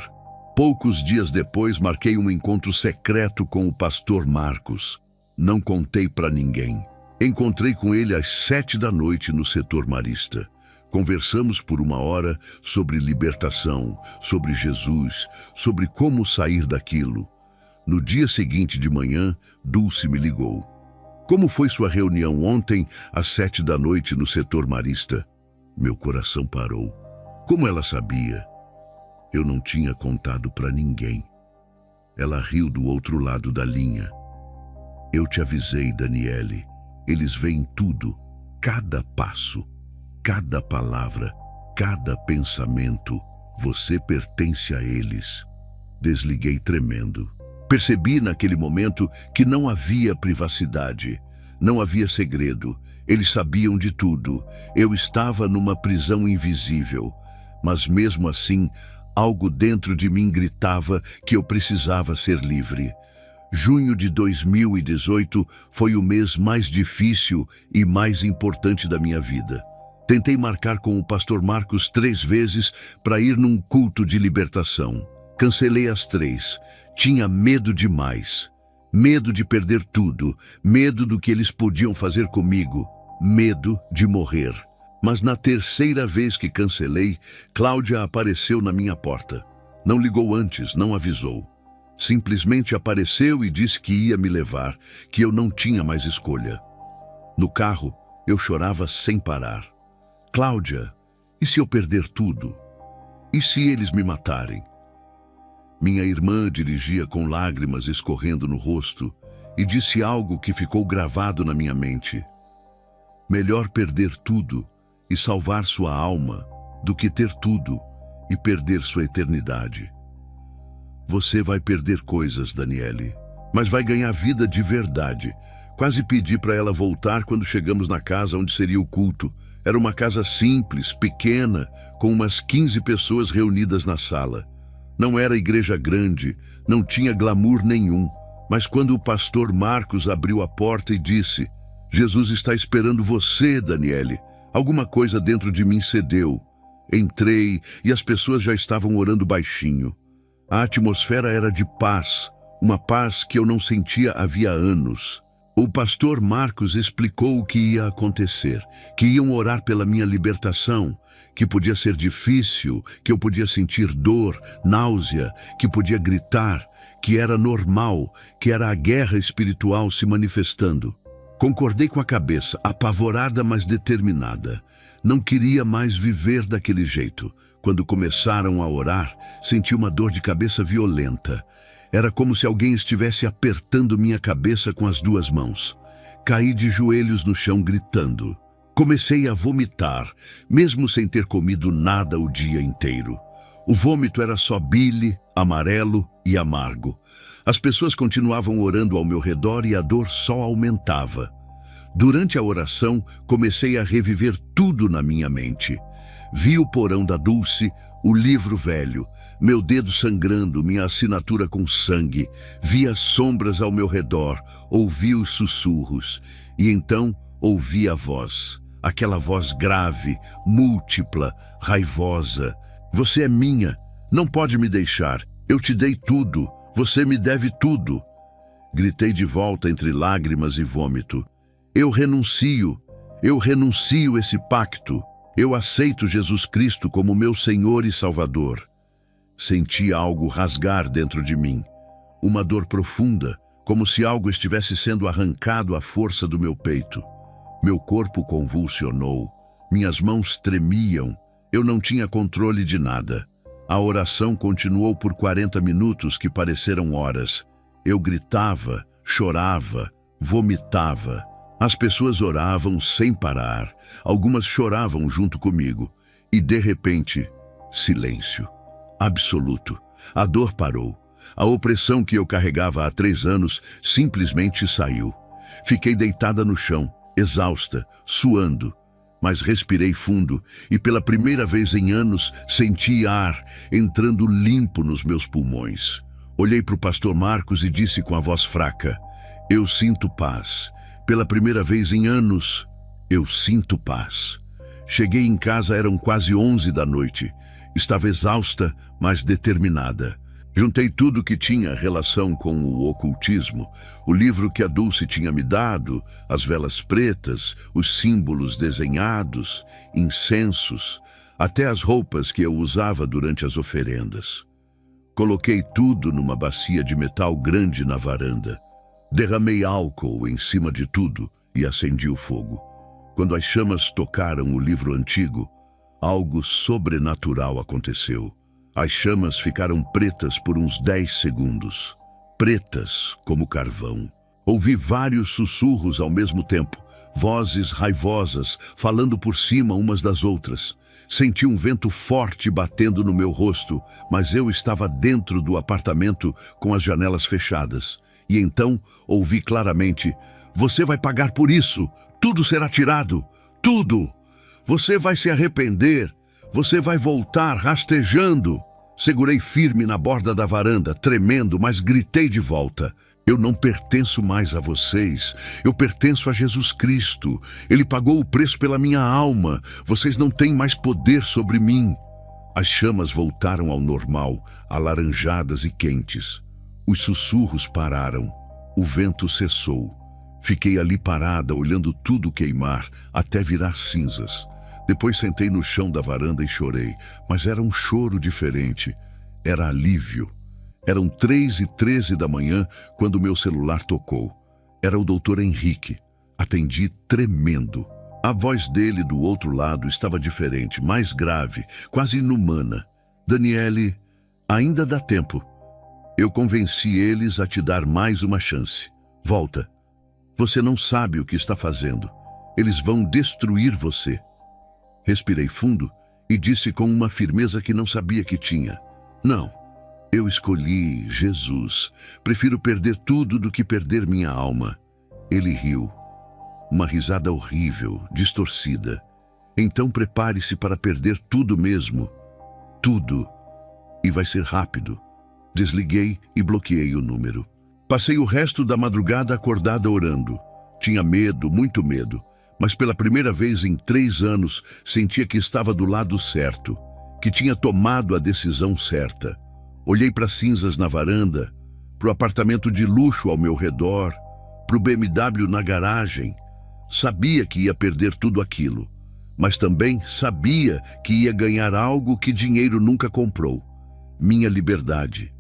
Poucos dias depois, marquei um encontro secreto com o pastor Marcos. Não contei para ninguém. Encontrei com ele às 7 da noite no setor marista. Conversamos por 1 hora sobre libertação, sobre Jesus, sobre como sair daquilo. No dia seguinte de manhã, Dulce me ligou. Como foi sua reunião ontem, às 7 da noite no setor marista? Meu coração parou. Como ela sabia? Eu não tinha contado para ninguém. Ela riu do outro lado da linha. Eu te avisei, Daniele. Eles veem tudo, cada passo, cada palavra, cada pensamento. Você pertence a eles. Desliguei tremendo. Percebi naquele momento que não havia privacidade, não havia segredo. Eles sabiam de tudo. Eu estava numa prisão invisível. Mas mesmo assim, algo dentro de mim gritava que eu precisava ser livre. Junho de 2018 foi o mês mais difícil e mais importante da minha vida. Tentei marcar com o pastor Marcos 3 vezes para ir num culto de libertação. Cancelei as 3. Tinha medo demais. Medo de perder tudo. Medo do que eles podiam fazer comigo. Medo de morrer. Mas na 3ª vez que cancelei, Cláudia apareceu na minha porta. Não ligou antes, não avisou. Simplesmente apareceu e disse que ia me levar, que eu não tinha mais escolha. No carro, eu chorava sem parar. Cláudia, e se eu perder tudo? E se eles me matarem? Minha irmã dirigia com lágrimas escorrendo no rosto e disse algo que ficou gravado na minha mente. Melhor perder tudo e salvar sua alma do que ter tudo e perder sua eternidade. Você vai perder coisas, Daniele, mas vai ganhar vida de verdade. Quase pedi para ela voltar quando chegamos na casa onde seria o culto. Era uma casa simples, pequena, com umas 15 pessoas reunidas na sala. Não era igreja grande, não tinha glamour nenhum, mas quando o pastor Marcos abriu a porta e disse: Jesus está esperando você, Daniele. Alguma coisa dentro de mim cedeu. Entrei e as pessoas já estavam orando baixinho. A atmosfera era de paz, uma paz que eu não sentia havia anos. O pastor Marcos explicou o que ia acontecer, que iam orar pela minha libertação, que podia ser difícil, que eu podia sentir dor, náusea, que podia gritar, que era normal, que era a guerra espiritual se manifestando. Concordei com a cabeça, apavorada, mas determinada. Não queria mais viver daquele jeito. Quando começaram a orar, senti uma dor de cabeça violenta. Era como se alguém estivesse apertando minha cabeça com as duas mãos. Caí de joelhos no chão gritando. Comecei a vomitar, mesmo sem ter comido nada o dia inteiro. O vômito era só bile, amarelo e amargo. As pessoas continuavam orando ao meu redor e a dor só aumentava. Durante a oração, comecei a reviver tudo na minha mente. Vi o porão da Dulce, o livro velho, meu dedo sangrando, minha assinatura com sangue. Vi as sombras ao meu redor, ouvi os sussurros. E então ouvi a voz, aquela voz grave, múltipla, raivosa. Você é minha, não pode me deixar. Eu te dei tudo, você me deve tudo. Gritei de volta entre lágrimas e vômito. Eu renuncio esse pacto. Eu aceito Jesus Cristo como meu Senhor e Salvador. Senti algo rasgar dentro de mim, uma dor profunda, como se algo estivesse sendo arrancado à força do meu peito. Meu corpo convulsionou, minhas mãos tremiam, eu não tinha controle de nada. A oração continuou por 40 minutos que pareceram horas. Eu gritava, chorava, vomitava. As pessoas oravam sem parar. Algumas choravam junto comigo. E, de repente, silêncio. Absoluto. A dor parou. A opressão que eu carregava há 3 anos simplesmente saiu. Fiquei deitada no chão, exausta, suando. Mas respirei fundo e, pela primeira vez em anos, senti ar entrando limpo nos meus pulmões. Olhei para o pastor Marcos e disse com a voz fraca: eu sinto paz. Pela primeira vez em anos, eu sinto paz. Cheguei em casa, eram quase 11 da noite. Estava exausta, mas determinada. Juntei tudo que tinha relação com o ocultismo, o livro que a Dulce tinha me dado, as velas pretas, os símbolos desenhados, incensos, até as roupas que eu usava durante as oferendas. Coloquei tudo numa bacia de metal grande na varanda. Derramei álcool em cima de tudo e acendi o fogo. Quando as chamas tocaram o livro antigo, algo sobrenatural aconteceu. As chamas ficaram pretas por uns 10 segundos. Pretas como carvão. Ouvi vários sussurros ao mesmo tempo, vozes raivosas falando por cima umas das outras. Senti um vento forte batendo no meu rosto, mas eu estava dentro do apartamento com as janelas fechadas. E então ouvi claramente: você vai pagar por isso, tudo será tirado, tudo. Você vai se arrepender, você vai voltar rastejando. Segurei firme na borda da varanda, tremendo, mas gritei de volta: eu não pertenço mais a vocês, eu pertenço a Jesus Cristo. Ele pagou o preço pela minha alma, vocês não têm mais poder sobre mim. As chamas voltaram ao normal, alaranjadas e quentes. Os sussurros pararam, o vento cessou. Fiquei ali parada, olhando tudo queimar, até virar cinzas. Depois sentei no chão da varanda e chorei, mas era um choro diferente. Era alívio. Eram 3h13 da manhã quando meu celular tocou. Era o Dr. Henrique. Atendi tremendo. A voz dele do outro lado estava diferente, mais grave, quase inumana. Daniele, ainda dá tempo. Eu convenci eles a te dar mais uma chance. Volta. Você não sabe o que está fazendo. Eles vão destruir você. Respirei fundo e disse com uma firmeza que não sabia que tinha: não, eu escolhi Jesus. Prefiro perder tudo do que perder minha alma. Ele riu. Uma risada horrível, distorcida. Então prepare-se para perder tudo mesmo. Tudo. E vai ser rápido. Desliguei e bloqueei o número. Passei o resto da madrugada acordada orando. Tinha medo, muito medo. Mas pela primeira vez em 3 anos, sentia que estava do lado certo, que tinha tomado a decisão certa. Olhei para as cinzas na varanda, para o apartamento de luxo ao meu redor, para o BMW na garagem. Sabia que ia perder tudo aquilo, mas também sabia que ia ganhar algo que dinheiro nunca comprou: minha liberdade.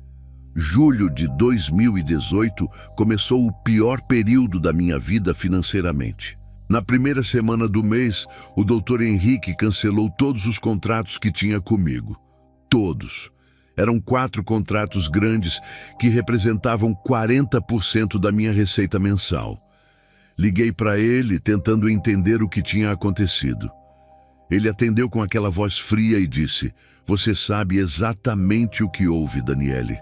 Julho de 2018 começou o pior período da minha vida financeiramente. Na primeira semana do mês, o Dr. Henrique cancelou todos os contratos que tinha comigo. Todos. Eram 4 contratos grandes que representavam 40% da minha receita mensal. Liguei para ele, tentando entender o que tinha acontecido. Ele atendeu com aquela voz fria e disse: você sabe exatamente o que houve, Daniele.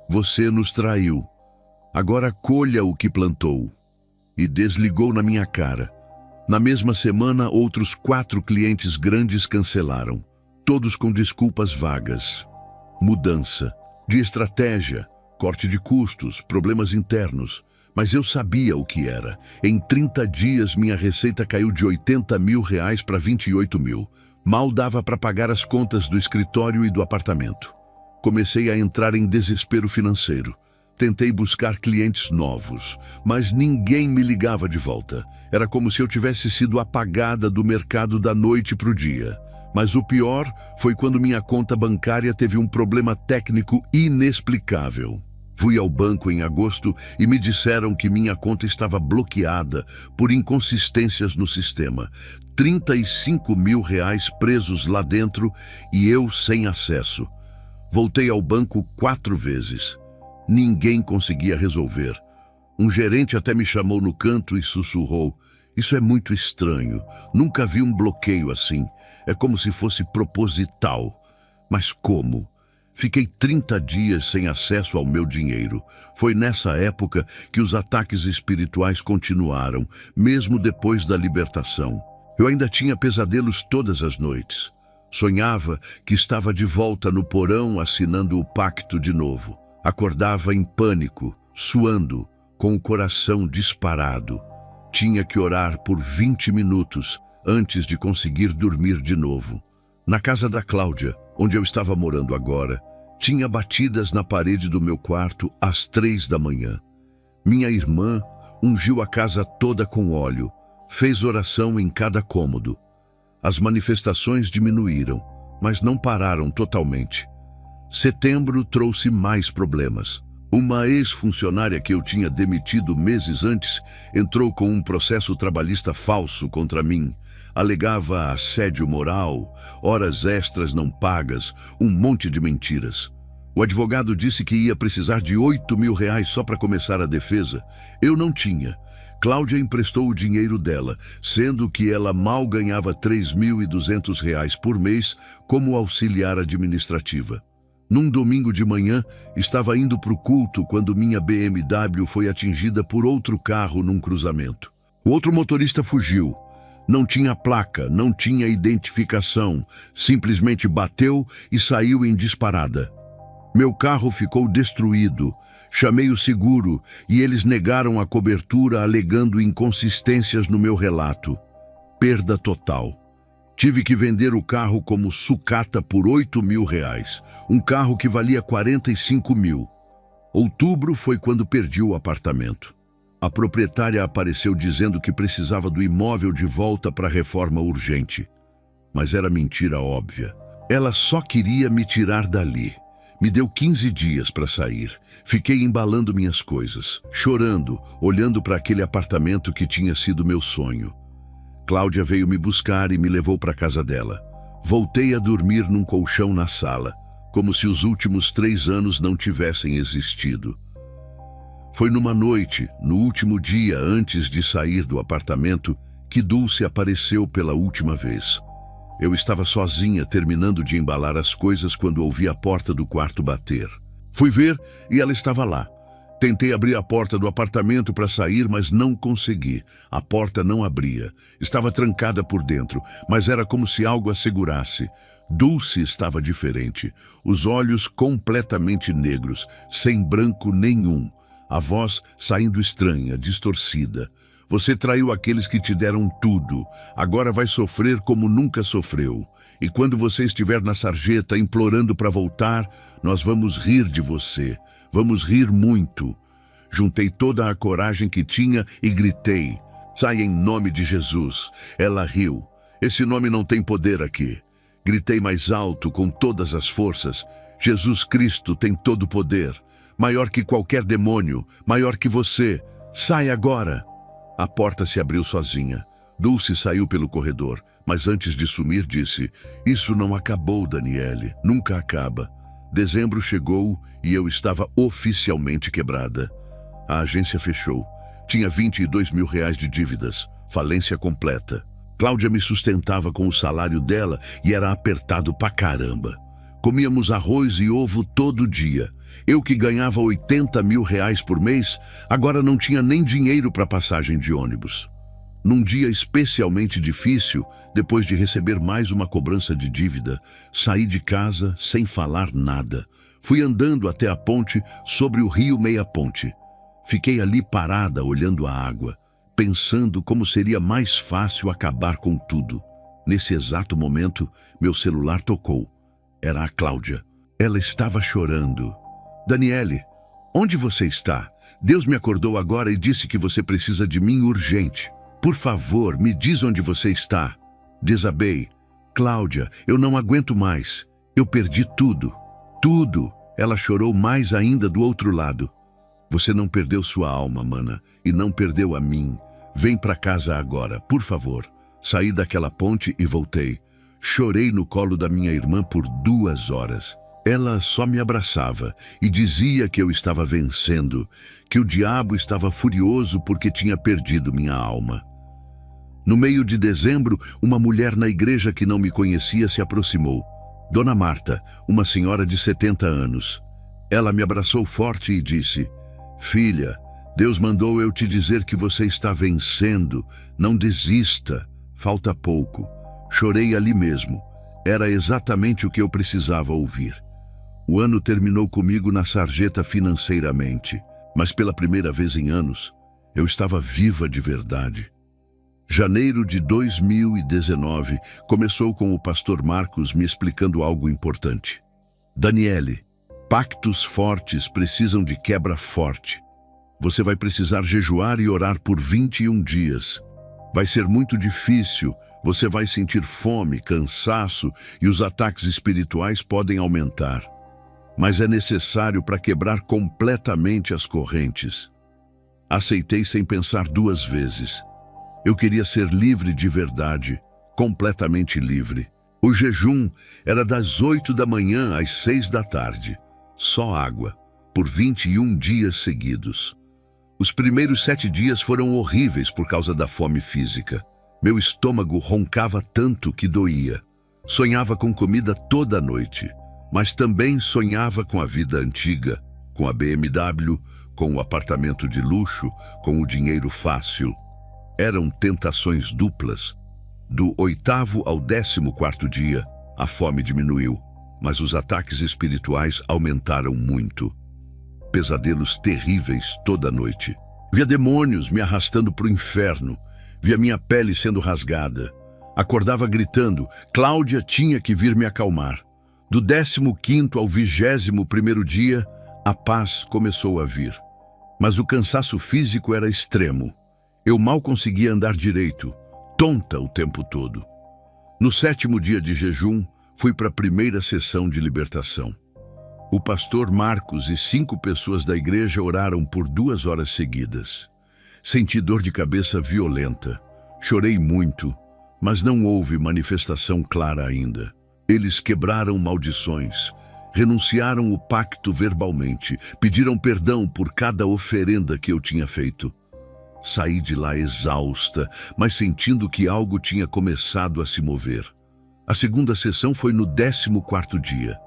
Você nos traiu. Agora colha o que plantou. E desligou na minha cara. Na mesma semana, outros 4 clientes grandes cancelaram, todos com desculpas vagas. Mudança de estratégia, corte de custos, problemas internos. Mas eu sabia o que era. Em 30 dias, minha receita caiu de R$80 mil para 28 mil. Mal dava para pagar as contas do escritório e do apartamento. Comecei a entrar em desespero financeiro. Tentei buscar clientes novos, mas ninguém me ligava de volta. Era como se eu tivesse sido apagada do mercado da noite para o dia. Mas o pior foi quando minha conta bancária teve um problema técnico inexplicável. Fui ao banco em agosto e me disseram que minha conta estava bloqueada por inconsistências no sistema. R$35 mil presos lá dentro e eu sem acesso. Voltei ao banco 4 vezes. Ninguém conseguia resolver. Um gerente até me chamou no canto e sussurrou: isso é muito estranho. Nunca vi um bloqueio assim. É como se fosse proposital. Mas como? Fiquei 30 dias sem acesso ao meu dinheiro. Foi nessa época que os ataques espirituais continuaram, mesmo depois da libertação. Eu ainda tinha pesadelos todas as noites. Sonhava que estava de volta no porão assinando o pacto de novo. Acordava em pânico, suando, com o coração disparado. Tinha que orar por 20 minutos antes de conseguir dormir de novo. Na casa da Cláudia, onde eu estava morando agora, tinha batidas na parede do meu quarto às 3 da manhã. Minha irmã ungiu a casa toda com óleo, fez oração em cada cômodo. As manifestações diminuíram, mas não pararam totalmente. Setembro trouxe mais problemas. Uma ex-funcionária que eu tinha demitido meses antes entrou com um processo trabalhista falso contra mim. Alegava assédio moral, horas extras não pagas, um monte de mentiras. O advogado disse que ia precisar de R$8 mil só para começar a defesa. Eu não tinha. Cláudia emprestou o dinheiro dela, sendo que ela mal ganhava R$3.200 por mês como auxiliar administrativa. Num domingo de manhã, estava indo para o culto quando minha BMW foi atingida por outro carro num cruzamento. O outro motorista fugiu. Não tinha placa, não tinha identificação, simplesmente bateu e saiu em disparada. Meu carro ficou destruído. Chamei o seguro e eles negaram a cobertura alegando inconsistências no meu relato. Perda total. Tive que vender o carro como sucata por R$8 mil, um carro que valia 45 mil. Outubro foi quando perdi o apartamento. A proprietária apareceu dizendo que precisava do imóvel de volta para reforma urgente. Mas era mentira óbvia. Ela só queria me tirar dali. Me deu 15 dias para sair. Fiquei embalando minhas coisas, chorando, olhando para aquele apartamento que tinha sido meu sonho. Cláudia veio me buscar e me levou para a casa dela. Voltei a dormir num colchão na sala. como se os últimos 3 anos não tivessem existido. Foi numa noite, no último dia antes de sair do apartamento, que Dulce apareceu pela última vez. Eu estava sozinha, terminando de embalar as coisas, quando ouvi a porta do quarto bater. Fui ver e ela estava lá. Tentei abrir a porta do apartamento para sair, mas não consegui. A porta não abria. Estava trancada por dentro, mas era como se algo a segurasse. Dulce estava diferente. Os olhos completamente negros, sem branco nenhum. A voz saindo estranha, distorcida. Você traiu aqueles que te deram tudo. Agora vai sofrer como nunca sofreu. E quando você estiver na sarjeta implorando para voltar, nós vamos rir de você. Vamos rir muito. Juntei toda a coragem que tinha e gritei: sai em nome de Jesus. Ela riu. Esse nome não tem poder aqui. Gritei mais alto, com todas as forças: Jesus Cristo tem todo o poder. Maior que qualquer demônio, maior que você. Sai agora. A porta se abriu sozinha. Dulce saiu pelo corredor, mas antes de sumir disse: isso não acabou, Daniele. Nunca acaba. Dezembro chegou e eu estava oficialmente quebrada. A agência fechou. Tinha 22 mil reais de dívidas. Falência completa. Cláudia me sustentava com o salário dela e era apertado pra caramba. Comíamos arroz e ovo todo dia. Eu que ganhava 80 mil reais por mês, agora não tinha nem dinheiro para passagem de ônibus. Num dia especialmente difícil, depois de receber mais uma cobrança de dívida, saí de casa sem falar nada. Fui andando até a ponte sobre o rio Meia Ponte. Fiquei ali parada olhando a água, pensando como seria mais fácil acabar com tudo. Nesse exato momento, meu celular tocou. Era a Cláudia. Ela estava chorando. Daniele, onde você está? Deus me acordou agora e disse que você precisa de mim urgente. Por favor, me diz onde você está. Desabei. Cláudia, eu não aguento mais. Eu perdi tudo. Tudo. Ela chorou mais ainda do outro lado. Você não perdeu sua alma, mana, e não perdeu a mim. Vem para casa agora, por favor. Saí daquela ponte e voltei. Chorei no colo da minha irmã por 2 horas. Ela só me abraçava e dizia que eu estava vencendo, que o diabo estava furioso porque tinha perdido minha alma. No meio de dezembro, uma mulher na igreja que não me conhecia se aproximou. Dona Marta, uma senhora de 70 anos. Ela me abraçou forte e disse: filha, Deus mandou eu te dizer que você está vencendo. Não desista, falta pouco. Chorei ali mesmo. Era exatamente o que eu precisava ouvir. O ano terminou comigo na sarjeta financeiramente, mas pela primeira vez em anos, eu estava viva de verdade. Janeiro de 2019 começou com o pastor Marcos me explicando algo importante. Daniele, pactos fortes precisam de quebra forte. Você vai precisar jejuar e orar por 21 dias. Vai ser muito difícil, você vai sentir fome, cansaço e os ataques espirituais podem aumentar. Mas é necessário para quebrar completamente as correntes. Aceitei sem pensar 2 vezes. Eu queria ser livre de verdade, completamente livre. O jejum era das 8 da manhã às 6 da tarde. Só água, por 21 dias seguidos. Os primeiros 7 dias foram horríveis por causa da fome física. Meu estômago roncava tanto que doía. Sonhava com comida toda noite. Mas também sonhava com a vida antiga, com a BMW, com o apartamento de luxo, com o dinheiro fácil. Eram tentações duplas. Do 8º ao 14º dia, a fome diminuiu, mas os ataques espirituais aumentaram muito. Pesadelos terríveis toda noite. Via demônios me arrastando para o inferno. Via minha pele sendo rasgada. Acordava gritando. Cláudia tinha que vir me acalmar. Do 15º ao 21º dia, a paz começou a vir. Mas o cansaço físico era extremo. Eu mal conseguia andar direito, tonta o tempo todo. No 7º dia de jejum, fui para a primeira sessão de libertação. O pastor Marcos e 5 pessoas da igreja oraram por 2 horas seguidas. Senti dor de cabeça violenta. Chorei muito, mas não houve manifestação clara ainda. Eles quebraram maldições, Renunciaram o pacto verbalmente, pediram perdão por cada oferenda que eu tinha feito. Saí de lá exausta, mas sentindo que algo tinha começado a se mover. A segunda sessão foi no 14º dia.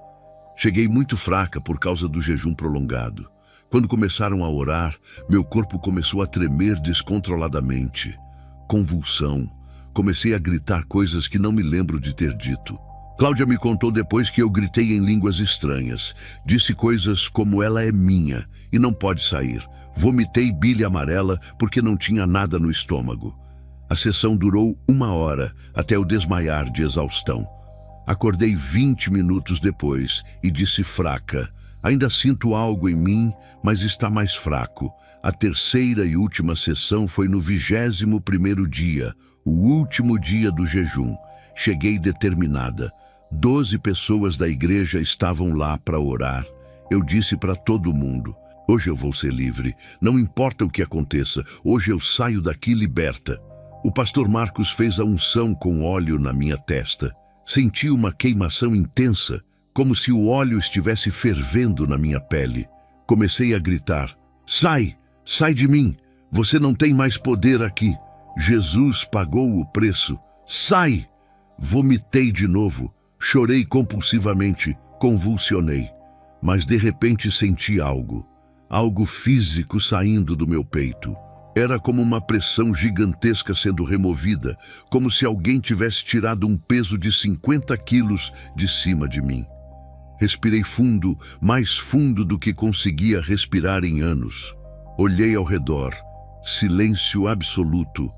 Cheguei muito fraca por causa do jejum prolongado. Quando começaram a orar, meu corpo começou a tremer descontroladamente. Convulsão. Comecei a gritar coisas que não me lembro de ter dito. Cláudia me contou depois que eu gritei em línguas estranhas. Disse coisas como ela é minha e não pode sair. Vomitei bile amarela porque não tinha nada no estômago. A sessão durou 1 hora até eu desmaiar de exaustão. Acordei 20 minutos depois e disse fraca: ainda sinto algo em mim, mas está mais fraco. A terceira e última sessão foi no 21º dia, o último dia do jejum. Cheguei determinada. 12 pessoas da igreja estavam lá para orar. Eu disse para todo mundo: hoje eu vou ser livre. Não importa o que aconteça, hoje eu saio daqui liberta. O pastor Marcos fez a unção com óleo na minha testa. Senti uma queimação intensa, como se o óleo estivesse fervendo na minha pele. Comecei a gritar: sai! Sai de mim! Você não tem mais poder aqui. Jesus pagou o preço. Sai! Vomitei de novo. Chorei compulsivamente, convulsionei. Mas de repente senti algo físico saindo do meu peito. Era como uma pressão gigantesca sendo removida, como se alguém tivesse tirado um peso de 50 quilos de cima de mim. Respirei fundo, mais fundo do que conseguia respirar em anos. Olhei ao redor. Silêncio absoluto.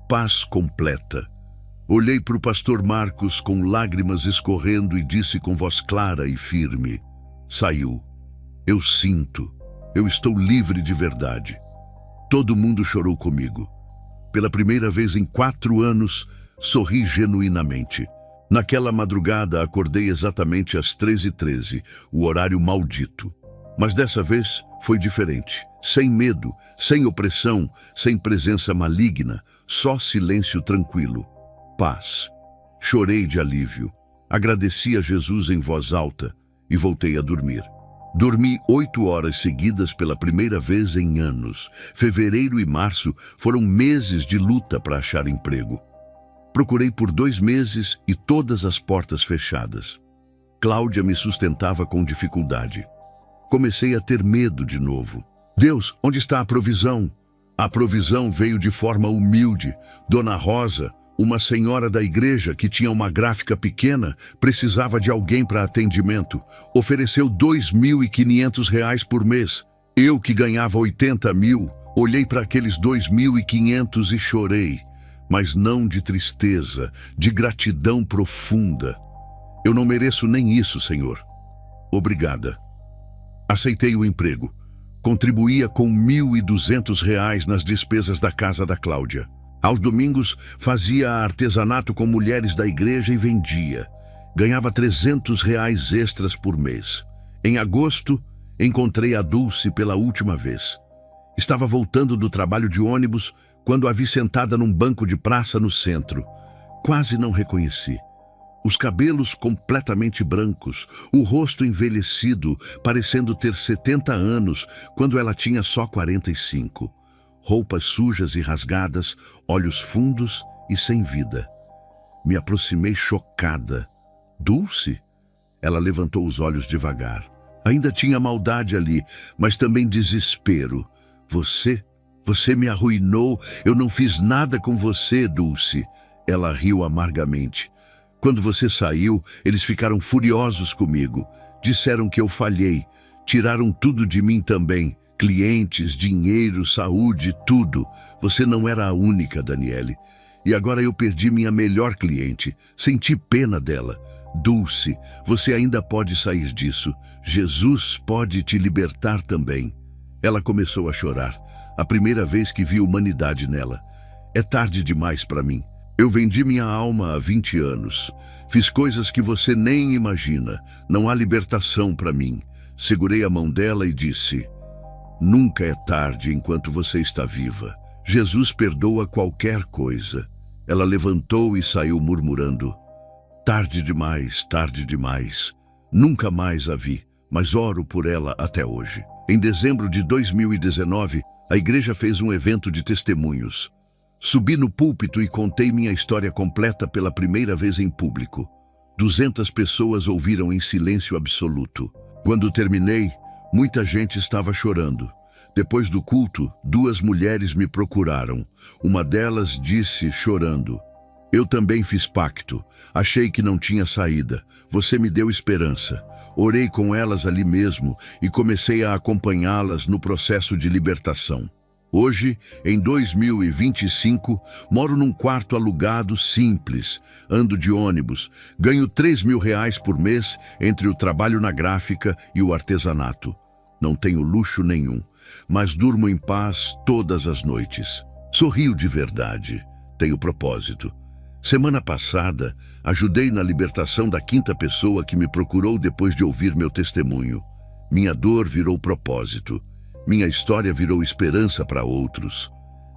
Paz completa. Olhei para o pastor Marcos com lágrimas escorrendo e disse com voz clara e firme: saiu. Eu sinto. Eu estou livre de verdade. Todo mundo chorou comigo. Pela primeira vez em 4 anos, sorri genuinamente. Naquela madrugada, acordei exatamente às 13h13, o horário maldito. Mas dessa vez foi diferente. Sem medo, sem opressão, sem presença maligna, só silêncio tranquilo. Paz. Chorei de alívio. Agradeci a Jesus em voz alta e voltei a dormir. Dormi 8 horas seguidas pela primeira vez em anos. Fevereiro e março foram meses de luta para achar emprego. Procurei por 2 meses e todas as portas fechadas. Cláudia me sustentava com dificuldade. Comecei a ter medo de novo. Deus, onde está a provisão? A provisão veio de forma humilde. Dona Rosa, uma senhora da igreja que tinha uma gráfica pequena, precisava de alguém para atendimento. Ofereceu R$2.500 por mês. Eu, que ganhava 80 mil, olhei para aqueles 2.500 e chorei. Mas não de tristeza, de gratidão profunda. Eu não mereço nem isso, Senhor. Obrigada. Aceitei o emprego. Contribuía com R$1.200 nas despesas da casa da Cláudia. Aos domingos, fazia artesanato com mulheres da igreja e vendia. Ganhava R$300 extras por mês. Em agosto, encontrei a Dulce pela última vez. Estava voltando do trabalho de ônibus quando a vi sentada num banco de praça no centro. Quase não reconheci. Os cabelos completamente brancos, o rosto envelhecido, parecendo ter 70 anos, quando ela tinha só 45. Roupas sujas e rasgadas, olhos fundos e sem vida. Me aproximei chocada. Dulce? Ela levantou os olhos devagar. Ainda tinha maldade ali, mas também desespero. Você me arruinou. Eu não fiz nada com você, Dulce. Ela riu amargamente. Quando você saiu, eles ficaram furiosos comigo. Disseram que eu falhei. Tiraram tudo de mim também. Clientes, dinheiro, saúde, tudo. Você não era a única, Daniele. E agora eu perdi minha melhor cliente. Senti pena dela. Dulce, você ainda pode sair disso. Jesus pode te libertar também. Ela começou a chorar. A primeira vez que vi humanidade nela. É tarde demais para mim. Eu vendi minha alma há 20 anos. Fiz coisas que você nem imagina. Não há libertação para mim. Segurei a mão dela e disse: nunca é tarde enquanto você está viva. Jesus perdoa qualquer coisa. Ela levantou e saiu murmurando: tarde demais, tarde demais. Nunca mais a vi, mas oro por ela até hoje. Em dezembro de 2019, a igreja fez um evento de testemunhos. Subi no púlpito e contei minha história completa pela primeira vez em público. 200 pessoas ouviram em silêncio absoluto. Quando terminei, muita gente estava chorando. Depois do culto, 2 mulheres me procuraram. Uma delas disse, chorando: "Eu também fiz pacto. Achei que não tinha saída. Você me deu esperança." Orei com elas ali mesmo e comecei a acompanhá-las no processo de libertação. Hoje, em 2025, moro num quarto alugado simples, ando de ônibus, ganho R$ 3.000 por mês entre o trabalho na gráfica e o artesanato. Não tenho luxo nenhum, mas durmo em paz todas as noites. Sorrio de verdade, tenho propósito. Semana passada, ajudei na libertação da 5ª pessoa que me procurou depois de ouvir meu testemunho. Minha dor virou propósito. Minha história virou esperança para outros.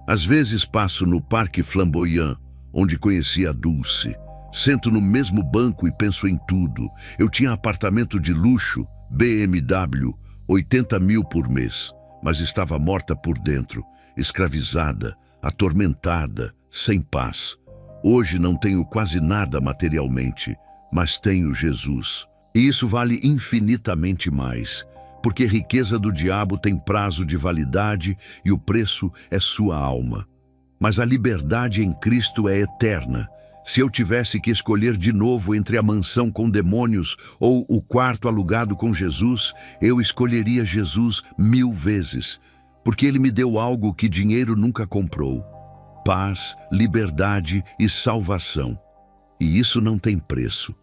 Às vezes passo no Parque Flamboyant, onde conheci a Dulce. Sento no mesmo banco e penso em tudo. Eu tinha apartamento de luxo, BMW, 80 mil por mês, mas estava morta por dentro, escravizada, atormentada, sem paz. Hoje não tenho quase nada materialmente, mas tenho Jesus. E isso vale infinitamente mais. Porque riqueza do diabo tem prazo de validade e o preço é sua alma. Mas a liberdade em Cristo é eterna. Se eu tivesse que escolher de novo entre a mansão com demônios ou o quarto alugado com Jesus, eu escolheria Jesus 1000 vezes, porque Ele me deu algo que dinheiro nunca comprou: paz, liberdade e salvação. E isso não tem preço.